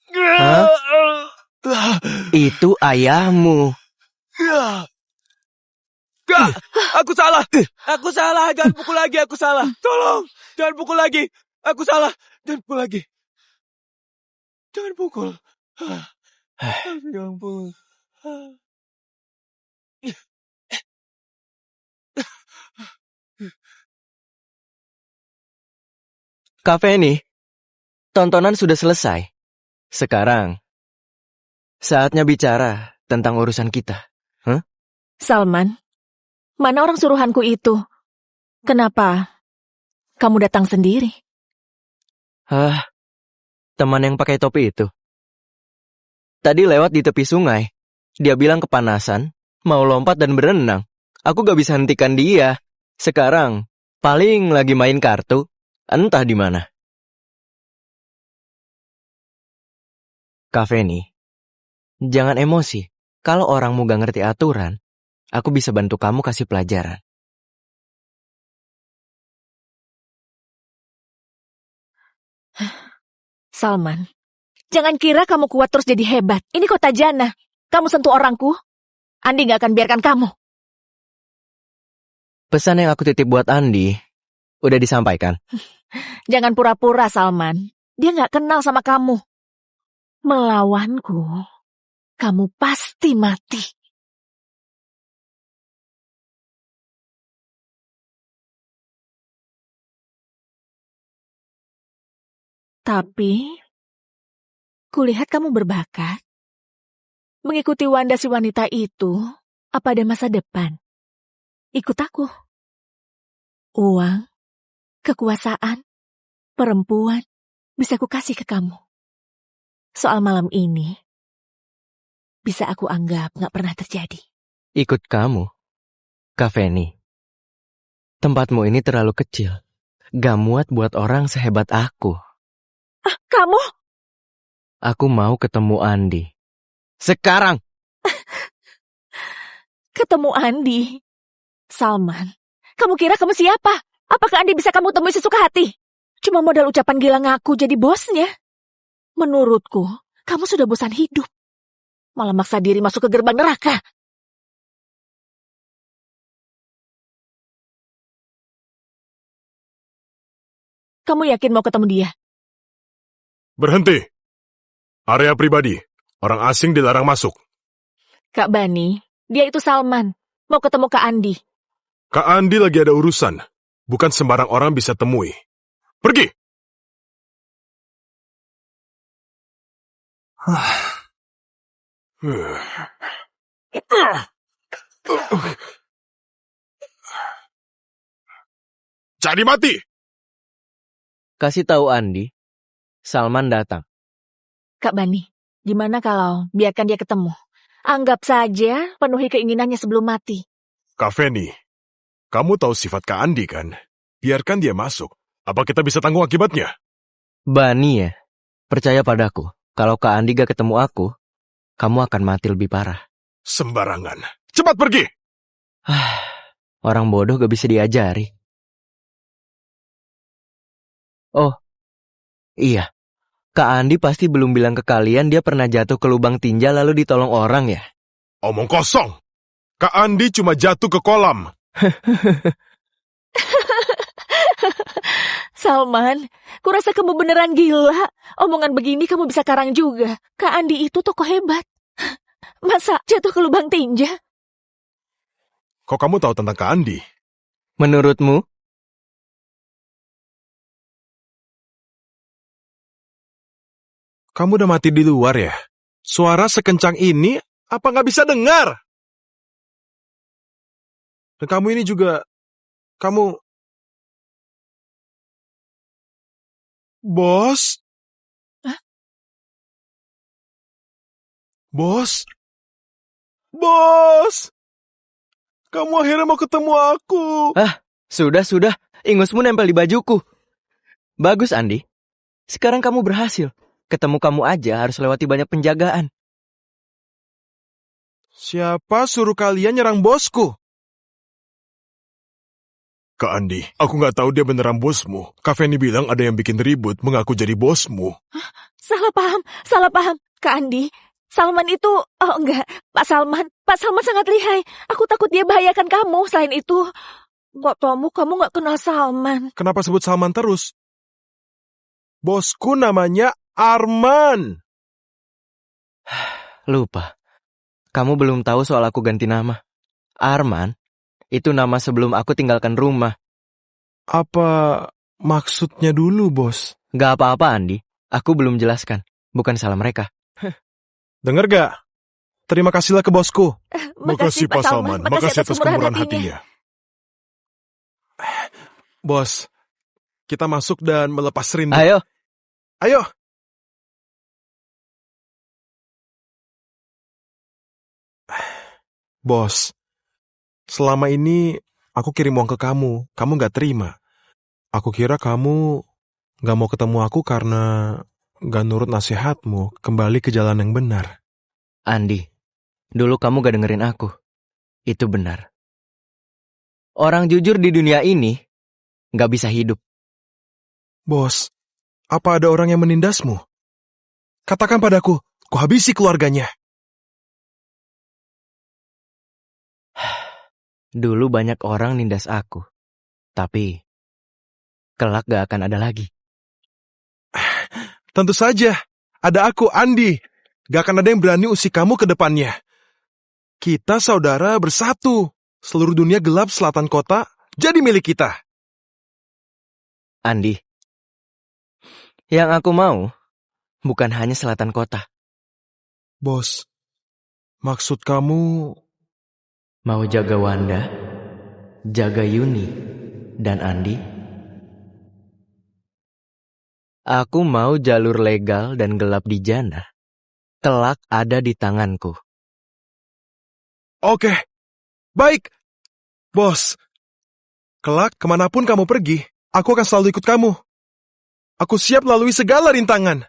Hah? Itu ayahmu. Gak, aku salah. Aku salah, jangan pukul lagi, aku salah. Tolong, jangan pukul lagi. Aku salah, jangan pukul lagi. Jangan pukul. Jangan pukul. Kak Fanny, tontonan sudah selesai. Sekarang, saatnya bicara tentang urusan kita. Salman, mana orang suruhanku itu? Kenapa kamu datang sendiri? Teman yang pakai topi itu. Tadi lewat di tepi sungai. Dia bilang kepanasan, mau lompat dan berenang. Aku gak bisa hentikan dia. Sekarang, paling lagi main kartu, entah di mana. Kak Feni, jangan emosi. Kalau orangmu gak ngerti aturan, aku bisa bantu kamu kasih pelajaran. Salman, jangan kira kamu kuat terus jadi hebat. Ini kota Jannah. Kamu sentuh orangku, Andi gak akan biarkan kamu. Pesan yang aku titip buat Andi, udah disampaikan. Jangan pura-pura, Salman. Dia gak kenal sama kamu. Melawanku, kamu pasti mati. Tapi, kulihat kamu berbakat. Mengikuti Wanda si wanita itu, apa ada masa depan? Ikut aku. Uang, kekuasaan, perempuan, bisa aku kasih ke kamu. Soal malam ini, bisa aku anggap gak pernah terjadi. Ikut kamu, Kak Feni. Tempatmu ini terlalu kecil. Gak muat buat orang sehebat aku. Kamu? Aku mau ketemu Andi. Sekarang! Ketemu Andi? Salman, kamu kira kamu siapa? Apakah Andi bisa kamu temui sesuka hati? Cuma modal ucapan gila ngaku jadi bosnya. Menurutku, kamu sudah bosan hidup. Malah maksa diri masuk ke gerbang neraka. Kamu yakin mau ketemu dia? Berhenti. Area pribadi. Orang asing dilarang masuk. Kak Bani, dia itu Salman. Mau ketemu Kak Andi. Kak Andi lagi ada urusan. Bukan sembarang orang bisa temui. Pergi! Jadi mati! Kasih tahu Andi, Salman datang. Kak Bani, gimana kalau biarkan dia ketemu? Anggap saja penuhi keinginannya sebelum mati. Kak Feni, kamu tahu sifat Kak Andi kan? Biarkan dia masuk. Apa kita bisa tanggung akibatnya? Bani ya, percaya padaku. Kalau Kak Andi gak ketemu aku, kamu akan mati lebih parah. Sembarangan. Cepat pergi! Orang bodoh gak bisa diajari. Oh, iya. Kak Andi pasti belum bilang ke kalian dia pernah jatuh ke lubang tinja lalu ditolong orang ya? Omong kosong. Kak Andi cuma jatuh ke kolam. Salman, kurasa kamu beneran gila. Omongan begini kamu bisa karang juga. Kak Andi itu tokoh hebat. Masa jatuh ke lubang tinja? Kok kamu tahu tentang Kak Andi? Menurutmu? Kamu udah mati di luar ya? Suara sekencang ini, apa nggak bisa dengar? Dan kamu ini juga, kamu... Bos? Hah? Bos? Bos! Kamu akhirnya mau ketemu aku. Sudah. Ingusmu nempel di bajuku. Bagus, Andi. Sekarang kamu berhasil. Ketemu kamu aja harus lewati banyak penjagaan. Siapa suruh kalian nyerang bosku? Kak Andi, aku nggak tahu dia beneran bosmu. Kak Feni bilang ada yang bikin ribut mengaku jadi bosmu. Salah paham. Kak Andi, Salman itu... Oh enggak, Pak Salman sangat lihai. Aku takut dia bahayakan kamu. Selain itu, kok kamu nggak kenal Salman. Kenapa sebut Salman terus? Bosku namanya Arman. Lupa. Kamu belum tahu soal aku ganti nama. Arman, itu nama sebelum aku tinggalkan rumah. Apa maksudnya dulu, bos? Gak apa-apa, Andi. Aku belum jelaskan. Bukan salah mereka. Dengar gak? Terima kasihlah ke bosku. Makasih, Pak Salman. Makasih atas kemurahan hatinya. Bos, kita masuk dan melepas rindu. Ayo. Bos, selama ini aku kirim uang ke kamu gak terima. Aku kira kamu gak mau ketemu aku karena gak nurut nasihatmu kembali ke jalan yang benar. Andi, dulu kamu gak dengerin aku. Itu benar. Orang jujur di dunia ini gak bisa hidup. Bos, apa ada orang yang menindasmu? Katakan padaku, ku habisi keluarganya. Dulu banyak orang nindas aku. Tapi, kelak gak akan ada lagi. Tentu saja, ada aku, Andi. Gak akan ada yang berani usik kamu ke depannya. Kita saudara bersatu. Seluruh dunia gelap selatan kota jadi milik kita. Andi, yang aku mau bukan hanya selatan kota. Bos, maksud kamu... Mau jaga Wanda, jaga Yuni, dan Andi? Aku mau jalur legal dan gelap di Jannah kelak ada di tanganku. Oke, baik. Bos, kelak kemanapun kamu pergi, aku akan selalu ikut kamu. Aku siap lalui segala rintangan.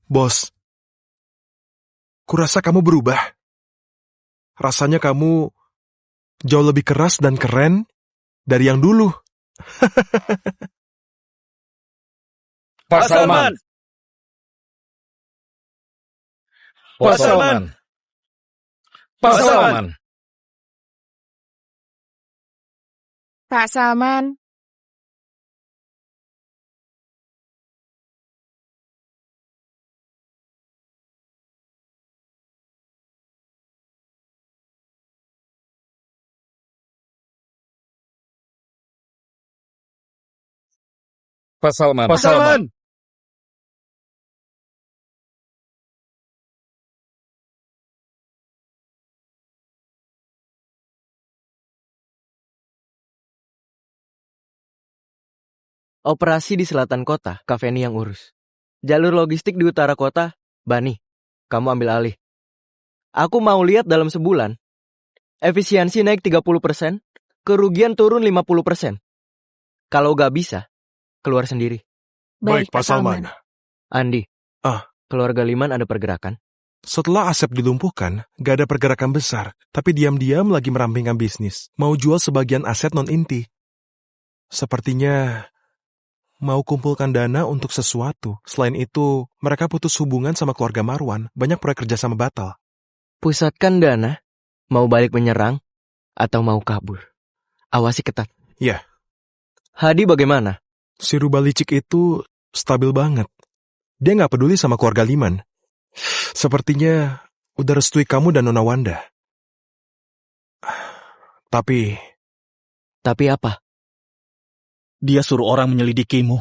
Bos, kurasa kamu berubah. Rasanya kamu jauh lebih keras dan keren dari yang dulu. Pak Salman. Pak Salman. Pak Salman. Pak Salman. Pak Salman. Pak Salman. Operasi di selatan kota, Kaveni yang urus. Jalur logistik di utara kota, Bani, kamu ambil alih. Aku mau lihat dalam sebulan, efisiensi naik 30%, kerugian turun 50%. Kalau gak bisa, keluar sendiri. Baik, Pak Salman. Andi, keluarga Liman ada pergerakan? Setelah Asep dilumpuhkan, gak ada pergerakan besar, tapi diam-diam lagi merampingkan bisnis. Mau jual sebagian aset non-inti. Sepertinya mau kumpulkan dana untuk sesuatu. Selain itu, mereka putus hubungan sama keluarga Marwan. Banyak proyek kerjasama batal. Pusatkan dana, mau balik menyerang, atau mau kabur. Awasi ketat. Ya. Hadi bagaimana? Si Rubal licik itu stabil banget. Dia gak peduli sama keluarga Liman. Sepertinya udah restui kamu dan Nona Wanda. Tapi apa? Dia suruh orang menyelidikimu.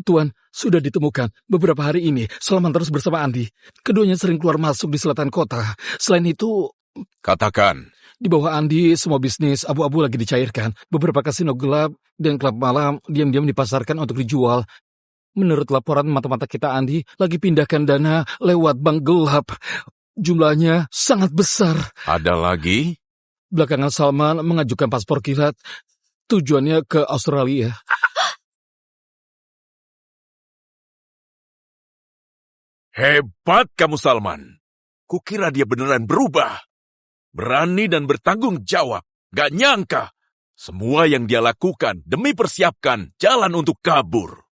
Tuan, sudah ditemukan. Beberapa hari ini, Salman terus bersama Andi. Keduanya sering keluar masuk di selatan kota. Selain itu... Katakan. Di bawah Andi, semua bisnis abu-abu lagi dicairkan. Beberapa kasino gelap dan klub malam diam-diam dipasarkan untuk dijual. Menurut laporan mata-mata kita, Andi lagi pindahkan dana lewat bank gelap. Jumlahnya sangat besar. Ada lagi? Belakangan Salman mengajukan paspor kilat. Tujuannya ke Australia. Hebat kamu, Salman. Kukira dia beneran berubah. Berani dan bertanggung jawab. Gak nyangka. Semua yang dia lakukan demi persiapkan jalan untuk kabur.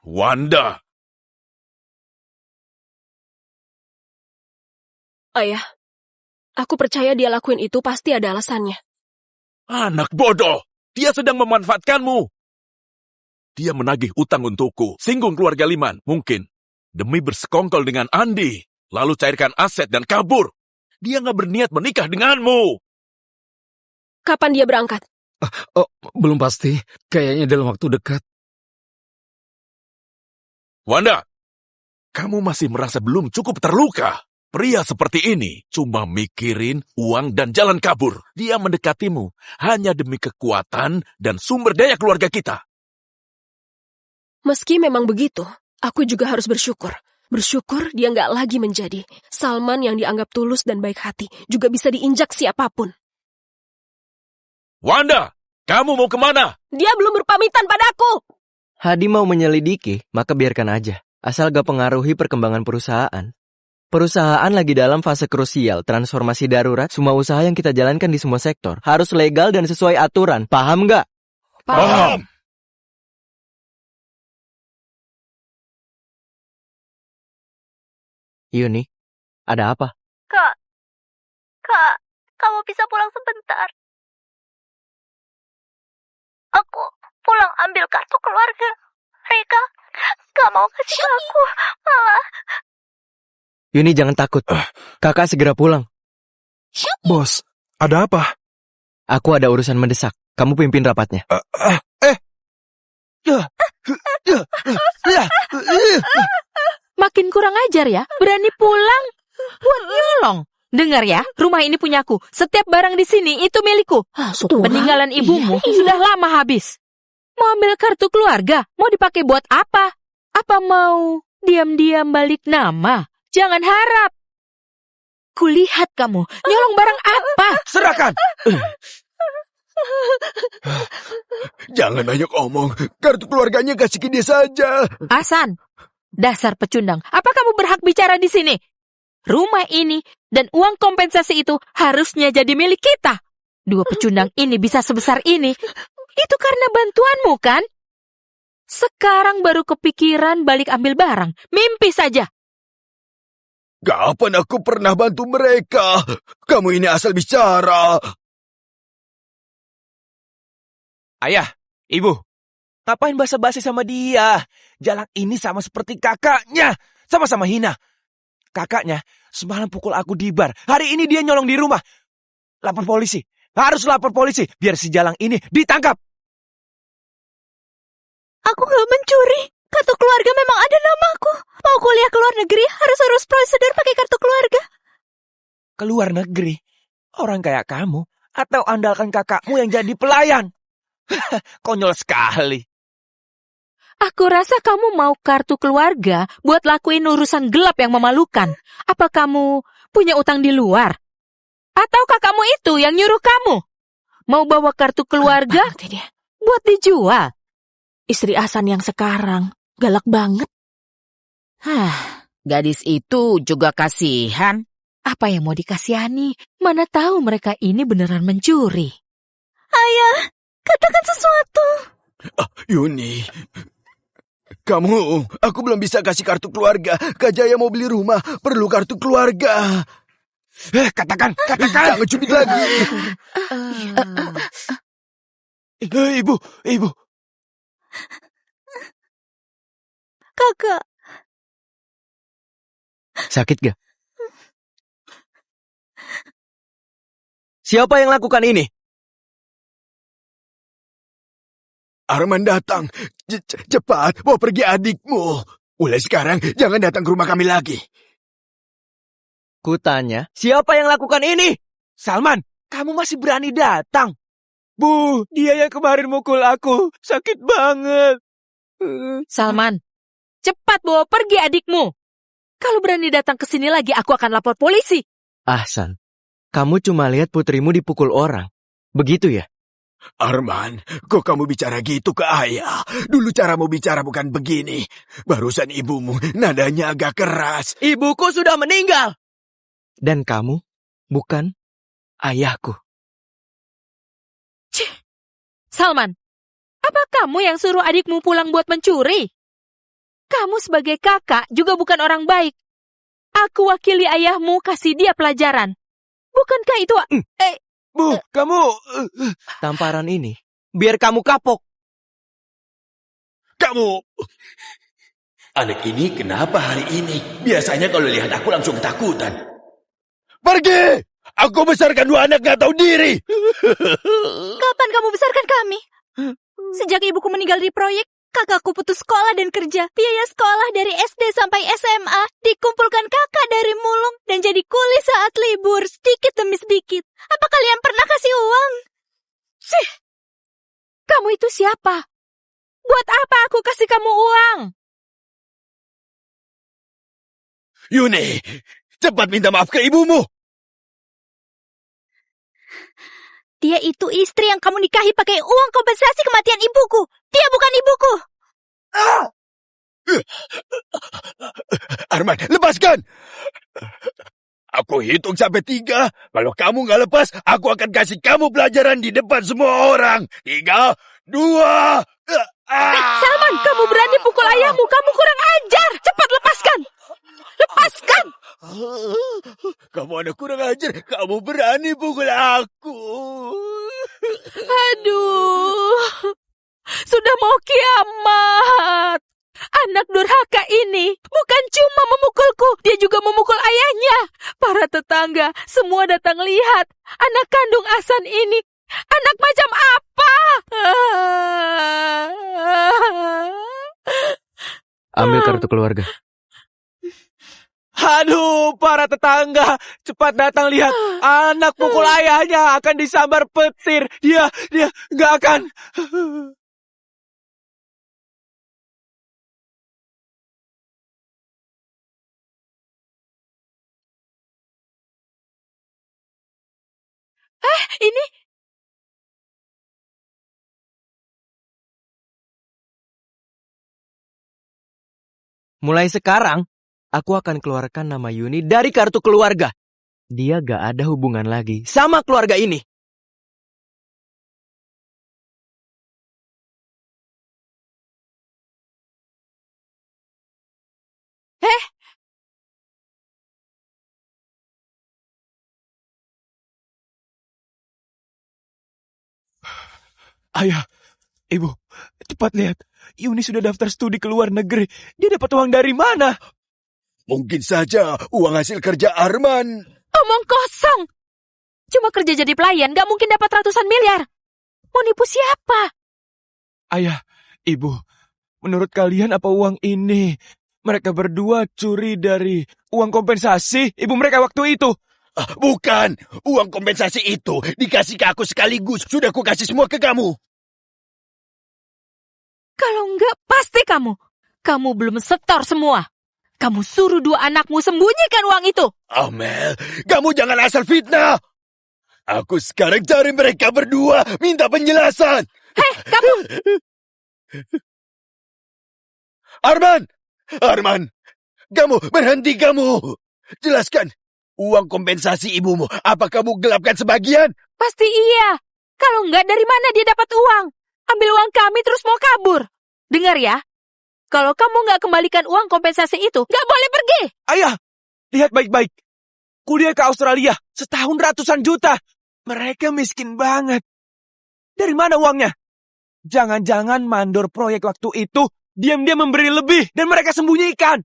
Wanda. Ayah, aku percaya dia lakuin itu pasti ada alasannya. Anak bodoh. Dia sedang memanfaatkanmu. Dia menagih utang untukku. Singgung keluarga Liman, mungkin. Demi bersekongkol dengan Andi. Lalu cairkan aset dan kabur. Dia nggak berniat menikah denganmu. Kapan dia berangkat? Belum pasti. Kayaknya dalam waktu dekat. Wanda, kamu masih merasa belum cukup terluka. Pria seperti ini cuma mikirin uang dan jalan kabur. Dia mendekatimu hanya demi kekuatan dan sumber daya keluarga kita. Meski memang begitu, aku juga harus bersyukur. Bersyukur dia nggak lagi menjadi Salman yang dianggap tulus dan baik hati, juga bisa diinjak siapapun. Wanda, kamu mau kemana? Dia belum berpamitan padaku. Hadi mau menyelidiki, maka biarkan aja. Asal gak pengaruhi perkembangan perusahaan. Perusahaan lagi dalam fase krusial, transformasi darurat. Semua usaha yang kita jalankan di semua sektor harus legal dan sesuai aturan. Paham nggak? Paham. Yuni, ada apa? Kak, kamu bisa pulang sebentar? Aku pulang ambil kartu keluarga. Rika gak mau kasih aku, malah. Yuni, jangan takut. Kakak segera pulang. Bos, ada apa? Aku ada urusan mendesak. Kamu pimpin rapatnya. Makin kurang ajar ya, berani pulang buat nyolong. Dengar ya, rumah ini punyaku. Setiap barang di sini itu milikku. Peninggalan ibumu sudah lama habis. Mau ambil kartu keluarga, mau dipakai buat apa? Apa mau diam-diam balik nama? Jangan harap. Kulihat kamu, nyolong barang apa? Serahkan! Jangan banyak omong, kartu keluarganya kasih ke dia saja. Hasan, dasar pecundang. Apa kamu berhak bicara di sini? Rumah ini dan uang kompensasi itu harusnya jadi milik kita. Dua pecundang ini bisa sebesar ini. Itu karena bantuanmu, kan? Sekarang baru kepikiran balik ambil barang. Mimpi saja. Kapan aku pernah bantu mereka? Kamu ini asal bicara. Ayah, ibu, ngapain basa-basi sama dia? Jalak ini sama seperti kakaknya, sama-sama hina. Kakaknya semalam pukul aku di bar. Hari ini dia nyolong di rumah. Lapor polisi. Harus lapor polisi biar si Jalang ini ditangkap. Aku gak mencuri. Kartu keluarga memang ada namaku. Mau kuliah ke luar negeri harus prosedur pakai kartu keluarga. Keluar negeri? Orang kayak kamu atau andalkan kakakmu yang jadi pelayan? Konyol sekali. Aku rasa kamu mau kartu keluarga buat lakuin urusan gelap yang memalukan. Apa kamu punya utang di luar? Atau kakakmu itu yang nyuruh kamu? Mau bawa kartu keluarga buat dijual? Istri Hasan yang sekarang galak banget. Gadis itu juga kasihan. Apa yang mau dikasihani? Mana tahu mereka ini beneran mencuri. Ayah, katakan sesuatu. Yuni, aku belum bisa kasih kartu keluarga. Kak Jaya mau beli rumah, perlu kartu keluarga. Katakan. Jangan cubit lagi. Ibu. Kakak. Sakit gak? Siapa yang lakukan ini? Arman datang. Cepat, bawa pergi adikmu. Mulai sekarang, jangan datang ke rumah kami lagi. Kutanya, siapa yang lakukan ini? Salman, kamu masih berani datang? Bu, dia yang kemarin mukul aku. Sakit banget. Salman, cepat bawa pergi adikmu. Kalau berani datang ke sini lagi, aku akan lapor polisi. Ahsan, kamu cuma lihat putrimu dipukul orang. Begitu ya? Arman, kok kamu bicara gitu ke ayah? Dulu caramu bicara bukan begini. Barusan ibumu nadanya agak keras. Ibuku sudah meninggal. Dan kamu bukan ayahku. Salman, apa kamu yang suruh adikmu pulang buat mencuri? Kamu sebagai kakak juga bukan orang baik. Aku wakili ayahmu kasih dia pelajaran. Bukankah itu... Bu, kamu... Tamparan ini, biar kamu kapok. Kamu... Anak ini kenapa hari ini? Biasanya kalau lihat aku langsung ketakutan. Pergi! Aku besarkan dua anak gak tahu diri. Kapan kamu besarkan kami? Sejak ibuku meninggal di proyek, kakakku putus sekolah dan kerja. Biaya sekolah dari SD sampai SMA dikumpulkan kakak dari mulung dan menjadi kuli saat libur, sedikit demi sedikit. Apa kalian pernah kasih uang? Sih, kamu itu siapa? Buat apa aku kasih kamu uang? Yuni, cepat minta maaf ke ibumu. Dia itu istri yang kamu nikahi pakai uang kompensasi kematian ibuku. Dia bukan ibuku. Arman, lepaskan. Aku hitung sampai 3. Kalau kamu nggak lepas, aku akan kasih kamu pelajaran di depan semua orang. 3, 2. Salman, kamu berani pukul ayahmu. Kamu kurang ajar. Cepat lepaskan. Lepaskan. Kamu anak kurang ajar. Kamu berani pukul aku. Aduh. Sudah mau kiamat. Anak durhaka ini bukan cuma memukulku, dia juga memukul ayahnya. Para tetangga semua datang lihat. Anak kandung Hasan ini anak macam apa? Ambil kartu keluarga. Aduh, para tetangga, cepat datang lihat. Anak pukul ayahnya akan disambar petir. Dia nggak akan. Ini Mulai sekarang, aku akan keluarkan nama Yuni dari kartu keluarga. Dia gak ada hubungan lagi sama keluarga ini. Ayah, ibu, cepat lihat. Yuni sudah daftar studi ke luar negeri. Dia dapat uang dari mana? Mungkin saja uang hasil kerja Arman. omong kosong. Cuma kerja jadi pelayan, gak mungkin dapat ratusan miliar. Mau nipu siapa? Ayah, ibu, menurut kalian apa uang ini? Mereka berdua curi dari uang kompensasi ibu mereka waktu itu. Bukan, uang kompensasi itu dikasih ke aku sekaligus. Sudah aku kasih semua ke kamu. Kalau enggak, pasti kamu. Kamu belum setor semua. Kamu suruh 2 anakmu sembunyikan uang itu. Amel, kamu jangan asal fitnah. Aku sekarang cari mereka berdua, minta penjelasan. Hei, kamu! Arman, kamu berhenti kamu. Jelaskan, uang kompensasi ibumu, apa kamu gelapkan sebagian? Pasti iya. Kalau enggak, dari mana dia dapat uang? Ambil uang kami terus mau kabur. Dengar ya, kalau kamu nggak kembalikan uang kompensasi itu, nggak boleh pergi. Ayah, lihat baik-baik. Kuliah ke Australia, setahun ratusan juta. Mereka miskin banget. Dari mana uangnya? Jangan-jangan mandor proyek waktu itu diam-diam memberi lebih dan mereka sembunyikan.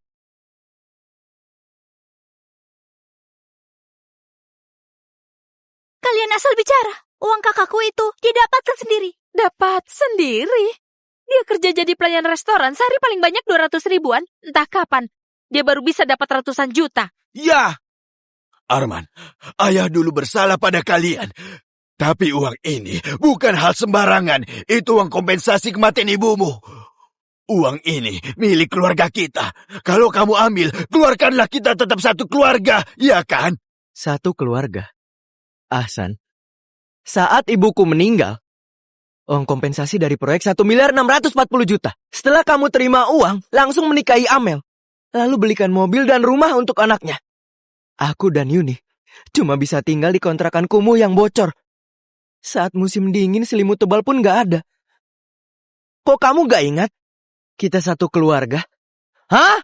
Kalian asal bicara. Uang kakakku itu dia dapatkan sendiri. Dapat sendiri? Dia kerja jadi pelayan restoran, sehari paling banyak 200 ribuan. Entah kapan, dia baru bisa dapat ratusan juta. Ya. Arman, ayah dulu bersalah pada kalian. Tapi uang ini bukan hal sembarangan. Itu uang kompensasi kematian ibumu. Uang ini milik keluarga kita. Kalau kamu ambil, keluarkanlah, kita tetap satu keluarga, ya kan? Satu keluarga. Ahsan, saat ibuku meninggal, uang kompensasi dari proyek 1.640.000.000. Setelah kamu terima uang, langsung menikahi Amel. Lalu belikan mobil dan rumah untuk anaknya. Aku dan Yuni cuma bisa tinggal di kontrakan kumuh yang bocor. Saat musim dingin, selimut tebal pun gak ada. Kok kamu gak ingat? Kita satu keluarga. Hah?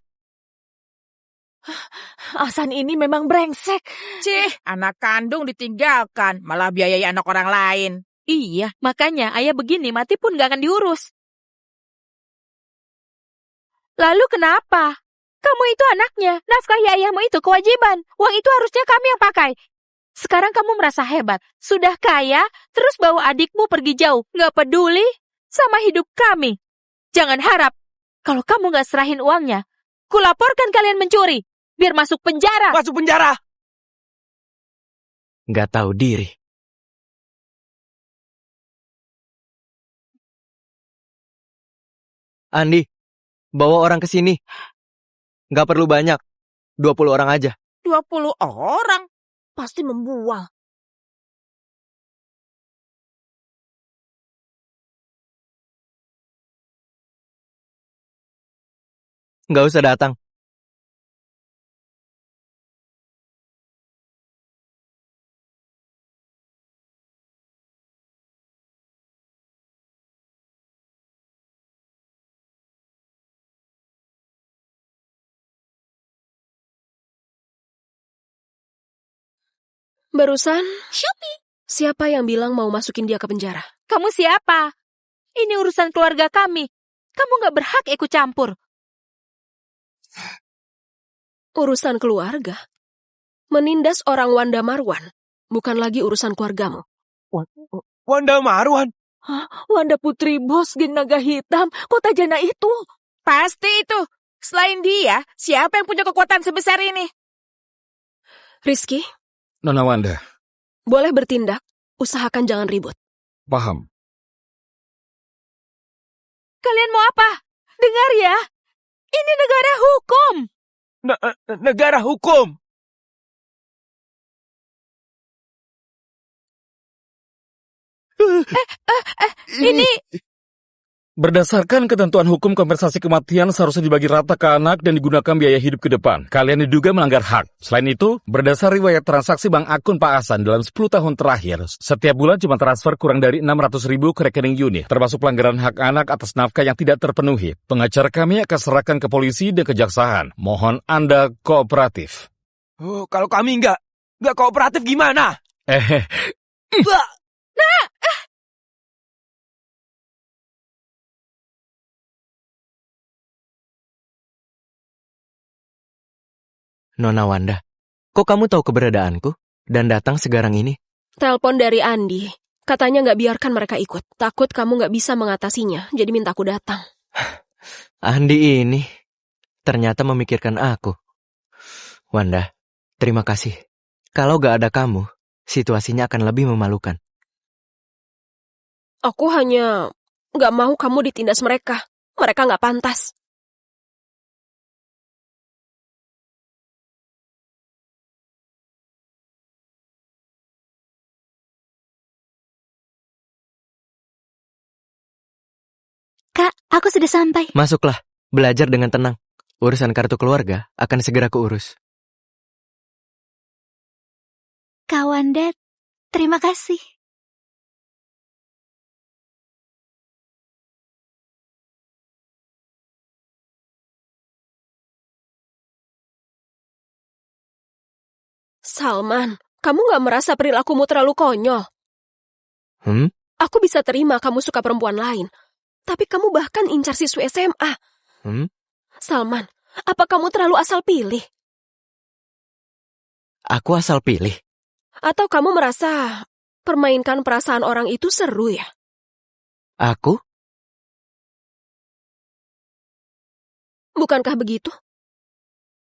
Ahsan ini memang brengsek. Cih, anak kandung ditinggalkan, malah biayai anak orang lain. Iya, makanya ayah begini mati pun gak akan diurus. Lalu kenapa? Kamu itu anaknya, nafkahi ayahmu itu kewajiban. Uang itu harusnya kami yang pakai. Sekarang kamu merasa hebat, sudah kaya, terus bawa adikmu pergi jauh. Gak peduli sama hidup kami. Jangan harap, kalau kamu gak serahin uangnya, kulaporkan kalian mencuri. Biar masuk penjara. Masuk penjara? Nggak tahu diri. Andi, bawa orang ke sini. Nggak perlu banyak. 20 orang aja. 20 orang? Pasti membual. Nggak usah datang. Barusan, siapa yang bilang mau masukin dia ke penjara? Kamu siapa? Ini urusan keluarga kami. Kamu nggak berhak ikut campur. Urusan keluarga? Menindas orang Wanda Marwan bukan lagi urusan keluargamu. Wanda Marwan? Hah? Wanda Putri Bos geng naga hitam Kota Jana itu. Pasti itu. Selain dia, siapa yang punya kekuatan sebesar ini? Rizky, Nona Wanda, boleh bertindak, usahakan jangan ribut. paham. Kalian mau apa? Dengar ya. Ini negara hukum. Negara hukum? Ini Berdasarkan ketentuan hukum, kompensasi kematian seharusnya dibagi rata ke anak dan digunakan biaya hidup ke depan. Kalian diduga melanggar hak. Selain itu, berdasar riwayat transaksi bank akun Pak Hasan dalam 10 tahun terakhir, setiap bulan cuma transfer kurang dari 600.000 ke rekening Yuni, termasuk pelanggaran hak anak atas nafkah yang tidak terpenuhi. Pengacara kami akan serahkan ke polisi dan kejaksaan. Mohon Anda kooperatif. Oh, kalau kami nggak kooperatif gimana? Nona Wanda, kok kamu tahu keberadaanku dan datang sekarang ini? Telepon dari Andi, katanya nggak biarkan mereka ikut. Takut kamu nggak bisa mengatasinya, jadi minta aku datang. Andi ini ternyata memikirkan aku. Wanda, terima kasih. Kalau gak ada kamu, situasinya akan lebih memalukan. Aku hanya nggak mau kamu ditindas mereka. Mereka nggak pantas. Kak, aku sudah sampai. Masuklah, belajar dengan tenang. Urusan kartu keluarga akan segera kuurus. Kak Wanda, terima kasih. Salman, kamu nggak merasa perilakumu terlalu konyol? Aku bisa terima kamu suka perempuan lain. Tapi kamu bahkan incar siswi SMA. Salman, apa kamu terlalu asal pilih? Aku asal pilih. Atau kamu merasa permainkan perasaan orang itu seru ya? Aku? Bukankah begitu?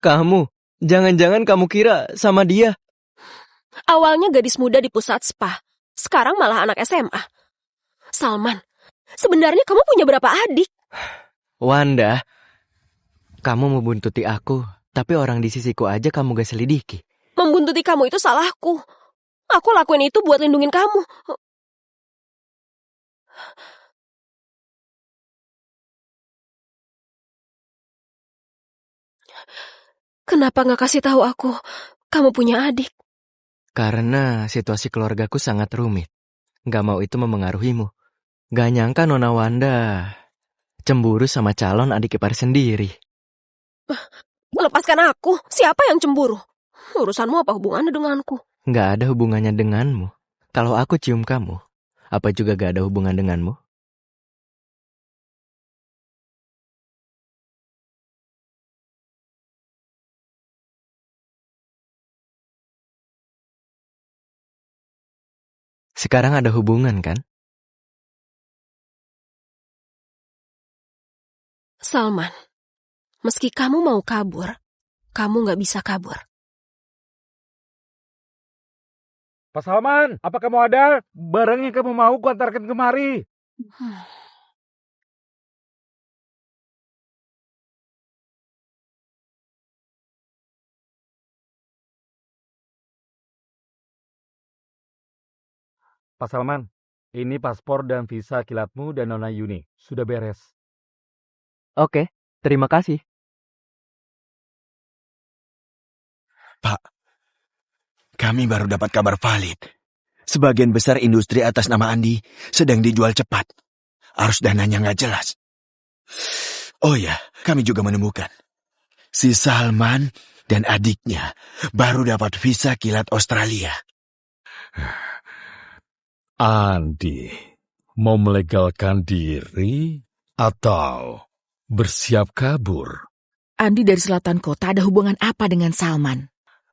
Kamu? Jangan-jangan kamu kira sama dia? Awalnya gadis muda di pusat spa. Sekarang malah anak SMA. Salman, sebenarnya kamu punya berapa adik? Wanda, kamu membuntuti aku, tapi orang di sisiku aja kamu gak selidiki. Membuntuti kamu itu salahku. Aku lakuin itu buat lindungin kamu. Kenapa gak kasih tahu aku kamu punya adik? Karena situasi keluargaku sangat rumit. Gak mau itu memengaruhimu. Gak nyangka Nona Wanda cemburu sama calon adik ipar sendiri. Lepaskan aku. Siapa yang cemburu? Urusanmu apa hubungannya denganku? Gak ada hubungannya denganmu. Kalau aku cium kamu, apa juga gak ada hubungan denganmu? Sekarang ada hubungan kan? Salman, meski kamu mau kabur, kamu gak bisa kabur. Pak Salman, apa kamu ada? Barang yang kamu mau kuantarkan kemari. Pak Salman, ini paspor dan visa kilatmu dan Nona Yuni. Sudah beres. Oke, terima kasih. Pak, kami baru dapat kabar valid. Sebagian besar industri atas nama Andi sedang dijual cepat. Arus dananya nggak jelas. Oh ya, kami juga menemukan si Salman dan adiknya baru dapat visa kilat Australia. Andi mau melegalkan diri atau bersiap kabur? Andi dari selatan kota ada hubungan apa dengan Salman?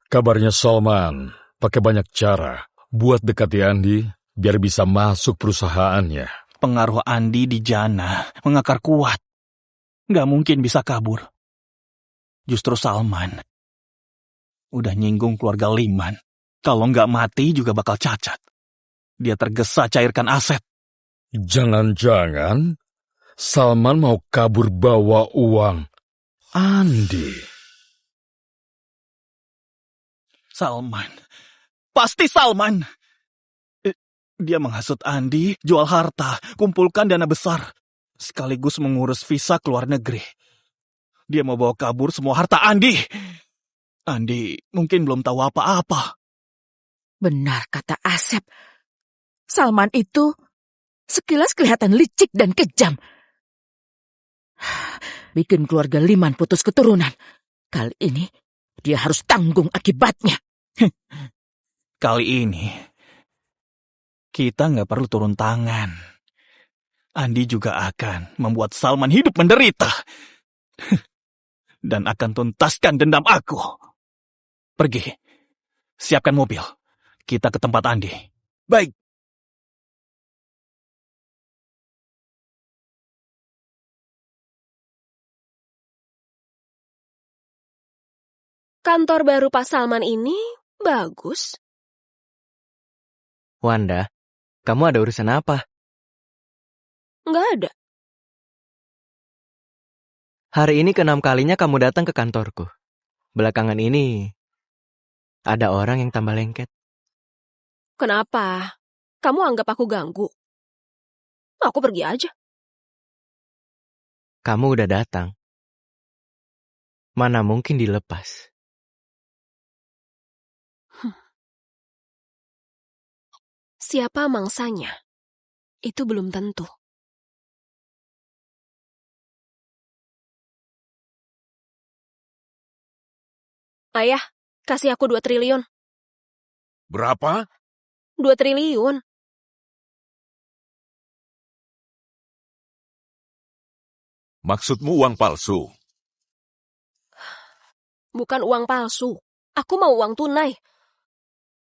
Kabarnya Salman pakai banyak cara buat dekati Andi biar bisa masuk perusahaannya. Pengaruh Andi di Jana mengakar kuat. Nggak mungkin bisa kabur. Justru Salman udah nyinggung keluarga Liman. Kalau nggak mati juga bakal cacat. Dia tergesa cairkan aset. Jangan-jangan Salman mau kabur bawa uang Andi. Salman. Pasti Salman. Dia menghasut Andi, jual harta, kumpulkan dana besar, sekaligus mengurus visa ke luar negeri. Dia mau bawa kabur semua harta Andi. Andi mungkin belum tahu apa-apa. Benar kata Asep. Salman itu sekilas kelihatan licik dan kejam. Bikin keluarga Liman putus keturunan. Kali ini dia harus tanggung akibatnya. Kali ini kita nggak perlu turun tangan. Andi juga akan membuat Salman hidup menderita. Dan akan tuntaskan dendam aku. Pergi. Siapkan mobil. Kita ke tempat Andi. Baik. Kantor baru Pak Salman ini bagus. Wanda, kamu ada urusan apa? Nggak ada. Hari ini ke-6 kalinya kamu datang ke kantorku. Belakangan ini, ada orang yang tambah lengket. Kenapa? Kamu anggap aku ganggu? Aku pergi aja. Kamu udah datang. Mana mungkin dilepas. Siapa mangsanya? Itu belum tentu. Ayah, kasih aku 2 triliun. Berapa? 2 triliun. Maksudmu uang palsu? Bukan uang palsu. Aku mau uang tunai.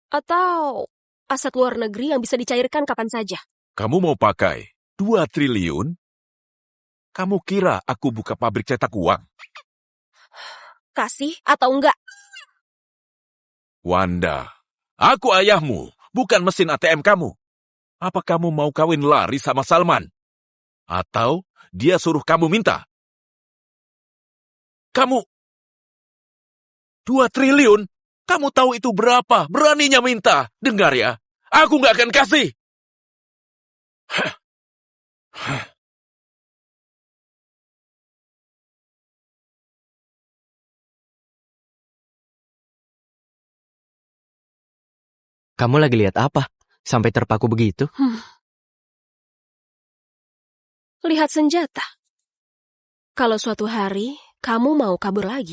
Atau aset luar negeri yang bisa dicairkan kapan saja. Kamu mau pakai 2 triliun? Kamu kira aku buka pabrik cetak uang? Kasih atau enggak? Wanda, aku ayahmu, bukan mesin ATM kamu. Apa kamu mau kawin lari sama Salman? Atau dia suruh kamu minta? Kamu 2 triliun? Kamu tahu itu berapa? Beraninya minta. Dengar ya, aku nggak akan kasih. Kamu lagi lihat apa? Sampai terpaku begitu? Lihat senjata. Kalau suatu hari kamu mau kabur lagi,